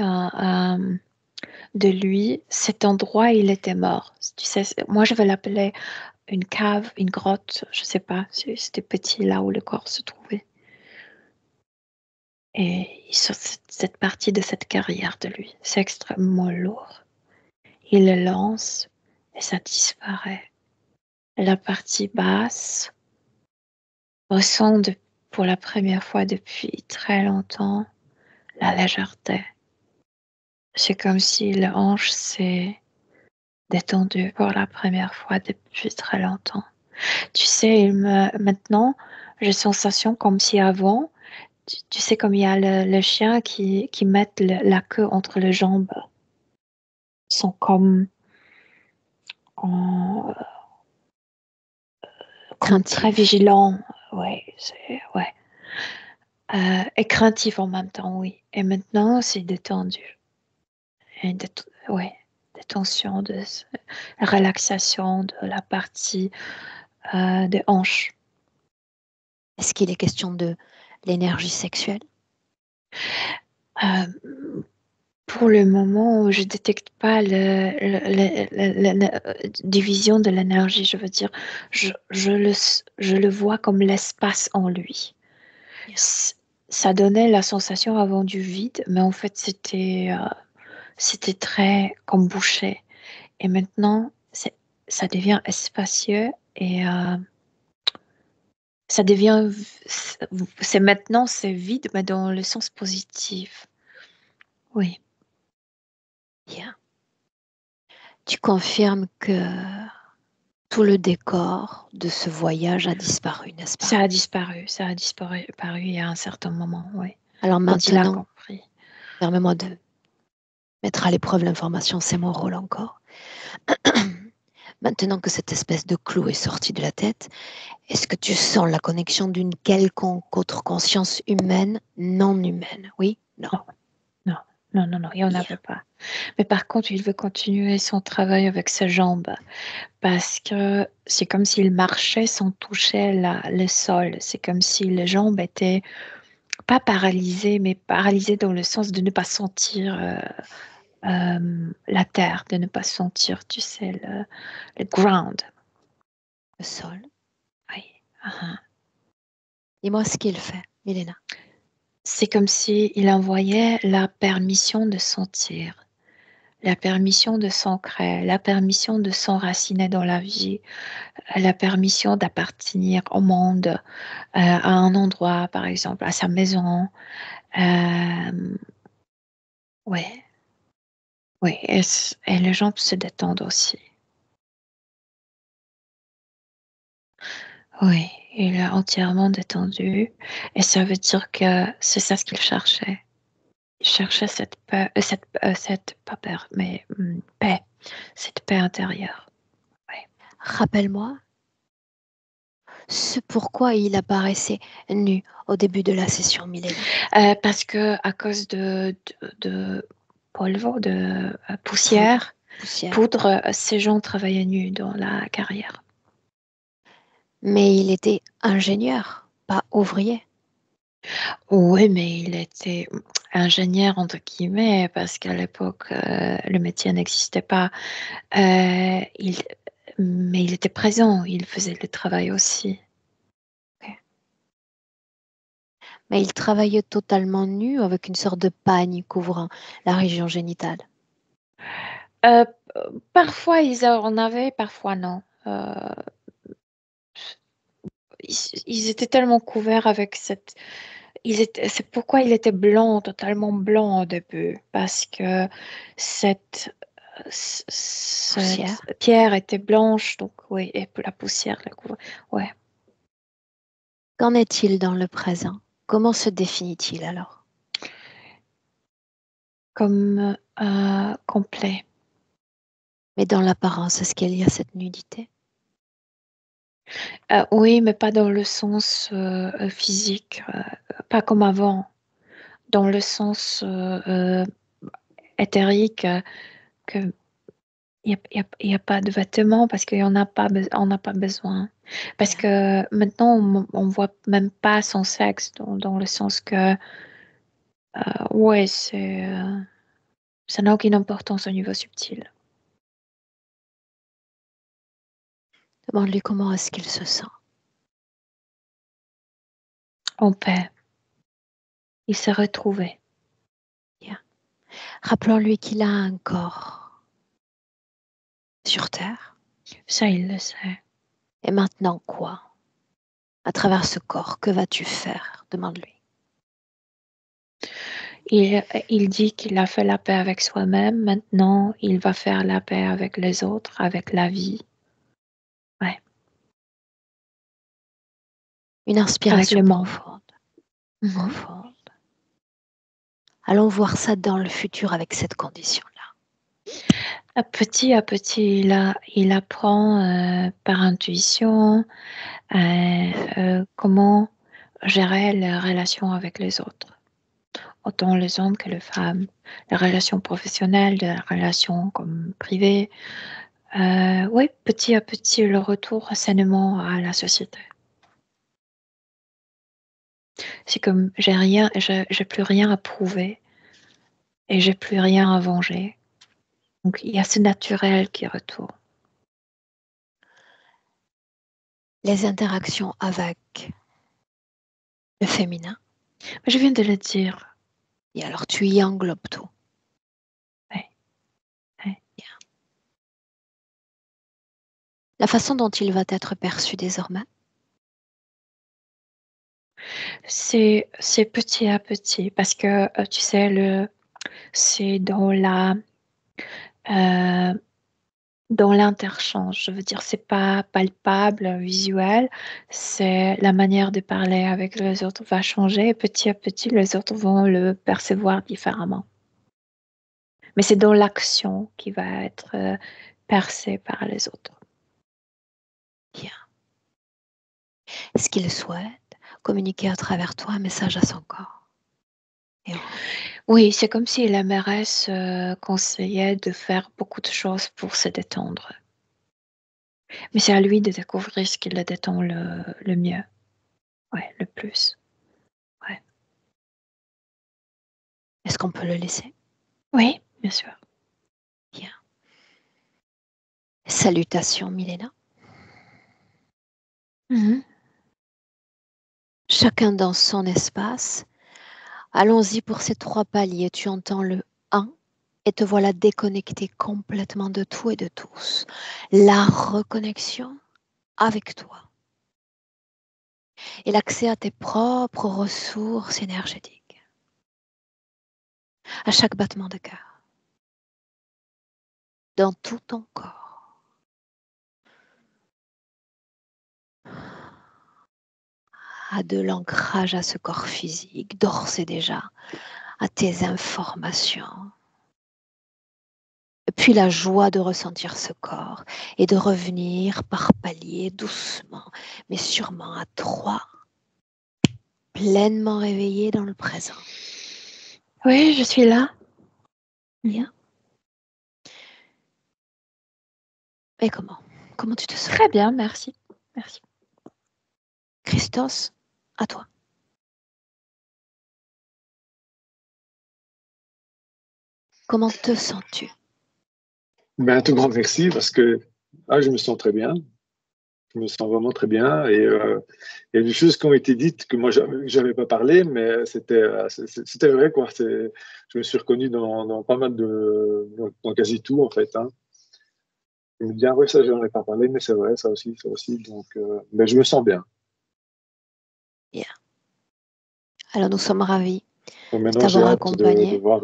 de lui, cet endroit, il était mort. Tu sais, moi, je vais l'appeler une cave, une grotte, je sais pas, c'était petit là où le corps se trouvait. Et il sort cette partie de cette carrière de lui. C'est extrêmement lourd. Il le lance et ça disparaît. Et la partie basse ressent pour la première fois depuis très longtemps la légèreté. C'est comme si le hanche s'est détendu pour la première fois depuis très longtemps. Tu sais, maintenant, j'ai sensation comme si avant, tu sais, comme il y a le chien qui met la queue entre les jambes, sont en- comme très Craintif. vigilants. Ouais, ouais. Et craintif en même temps, oui. Et maintenant, c'est détendu. Et ouais, détention, relaxation de la partie des hanches. Est-ce qu'il est question de l'énergie sexuelle? Euh, pour le moment, je détecte pas la division de l'énergie. Je veux dire, je le vois comme l'espace en lui. Bien. Ça donnait la sensation avant du vide, mais en fait, c'était très comme bouché. Et maintenant, ça devient spacieux et ça devient, maintenant, c'est vide, mais dans le sens positif. Oui. Bien. Tu confirmes que tout le décor de ce voyage a disparu, n'est-ce pas? Ça a disparu il y a un certain moment, oui. Alors Quand il a maintenant, compris. permets-moi de mettre à l'épreuve l'information, c'est mon rôle encore. Maintenant que cette espèce de clou est sorti de la tête, est-ce que tu sens la connexion d'une quelconque autre conscience humaine, non humaine? Oui? Non. Non, non, il n'y en Bien. avait pas. Mais par contre, il veut continuer son travail avec ses jambes parce que c'est comme s'il marchait sans toucher le sol. C'est comme si les jambes étaient pas paralysées, mais paralysées dans le sens de ne pas sentir la terre, de ne pas sentir, tu sais, le ground. Le sol. Oui. Uh-huh. Dis-moi ce qu'il fait. Milena? C'est comme s'il envoyait la permission de sentir, la permission de s'ancrer, la permission de s'enraciner dans la vie, la permission d'appartenir au monde, à un endroit, par exemple, à sa maison. Ouais, ouais, et les jambes se détendent aussi. Oui, il est entièrement détendu et ça veut dire que c'est ça ce qu'il cherchait. Il cherchait cette paix, pas peur, mais paix, cette paix intérieure. Ouais. Rappelle-moi ce pourquoi il apparaissait nu au début de la session, Milena. Parce que à cause de polvo, de poussière, poudre, ces gens travaillaient nus dans la carrière. Mais il était ingénieur, pas ouvrier. Oui, mais il était ingénieur entre guillemets parce qu'à l'époque, le métier n'existait pas. Mais il était présent, il faisait le travail aussi. Okay. Mais il travaillait totalement nu avec une sorte de pagne couvrant la région génitale. Parfois ils en avaient, parfois non. Ils étaient tellement couverts avec cette... C'est pourquoi il était blanc, totalement blanc au début, parce que cette pierre était blanche, donc oui, et la poussière la couvrait. Ouais. Qu'en est-il dans le présent? Comment se définit-il alors? Comme complet. Mais dans l'apparence, est-ce qu'il y a cette nudité? Oui, mais pas dans le sens physique, pas comme avant, dans le sens éthérique, que il y a pas de vêtements parce qu'on n'a pas, on n'a pas besoin. Parce que maintenant, on voit même pas son sexe dans le sens que, ouais, ça n'a aucune importance au niveau subtil. Demande-lui comment est-ce qu'il se sent. En paix. Il s'est retrouvé. Bien. Rappelons-lui qu'il a un corps sur Terre. Ça, il le sait. Et maintenant quoi? À travers ce corps, que vas-tu faire? Demande-lui. Il dit qu'il a fait la paix avec soi-même. Maintenant, il va faire la paix avec les autres, avec la vie. Ouais. Une inspiration monde. profonde. Profonde. Allons voir ça dans le futur avec cette condition-là. Petit à petit, il apprend par intuition comment gérer les relations avec les autres, autant les hommes que les femmes, les relations professionnelles, les relations comme privées. Oui, petit à petit, le retour sainement à la société. C'est comme j'ai plus rien à prouver et j'ai plus rien à venger. Donc il y a ce naturel qui retourne. Les interactions avec le féminin. Mais je viens de le dire. Et alors tu y englobes tout. Oui. Oui. Bien. La façon dont il va être perçu désormais. C'est petit à petit parce que tu sais c'est dans l'interchange. Je veux dire, c'est pas palpable, visuel. C'est la manière de parler avec les autres va changer. Et petit à petit, les autres vont le percevoir différemment. Mais c'est dans l'action qui va être percée par les autres. Bien. Est-ce qu'il souhaite communiquer à travers toi un message à son corps? Oui, c'est comme si la mairesse conseillait de faire beaucoup de choses pour se détendre. Mais c'est à lui de découvrir ce qui le détend le mieux. Ouais, le plus. Ouais. Est-ce qu'on peut le laisser? Oui, bien sûr. Bien. Salutations, Milena. chacun dans son espace. Allons-y pour ces 3 paliers. Tu entends le 1 et te voilà déconnecté complètement de tout et de tous. La reconnexion avec toi et l'accès à tes propres ressources énergétiques, à chaque battement de cœur, dans tout ton corps. À de l'ancrage à ce corps physique, d'ores et déjà, à tes informations. Puis la joie de ressentir ce corps et de revenir par paliers doucement, mais sûrement à 3, pleinement réveillé dans le présent. Oui, je suis là. Bien. Et comment tu te sens? Très bien, merci. Merci. Christos, à toi. Comment te sens-tu? Ben, un tout grand merci parce que je me sens très bien. Je me sens vraiment très bien. Et il y a des choses qui ont été dites que moi, je n'avais pas parlé, mais c'était vrai, quoi. Je me suis reconnu dans pas mal dans quasi tout, en fait. Hein. Je me dis, oui, ça, je n'en ai pas parlé, mais c'est vrai, ça aussi. Donc, ben, je me sens bien. Bien. Alors, nous sommes ravis Donc, de maintenant, j'ai t'avoir hâte de accompagné. voir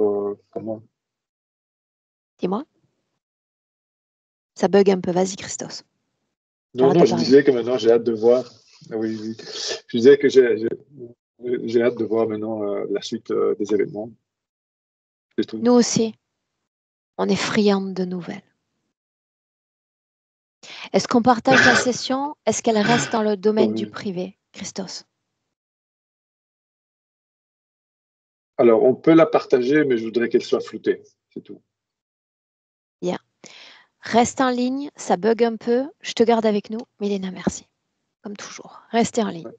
comment. Dis-moi. Ça bug un peu. Vas-y, Christos. Non, je disais que maintenant, j'ai hâte de voir. Oui. Je disais que j'ai hâte de voir maintenant la suite des événements. C'est tout. Nous aussi, on est friandes de nouvelles. Est-ce qu'on partage la session? Est-ce qu'elle reste dans le domaine du privé, Christos? Alors, on peut la partager, mais je voudrais qu'elle soit floutée. C'est tout. Bien. Reste en ligne, ça bug un peu. Je te garde avec nous. Milena, merci. Comme toujours. Restez en ligne. Ouais.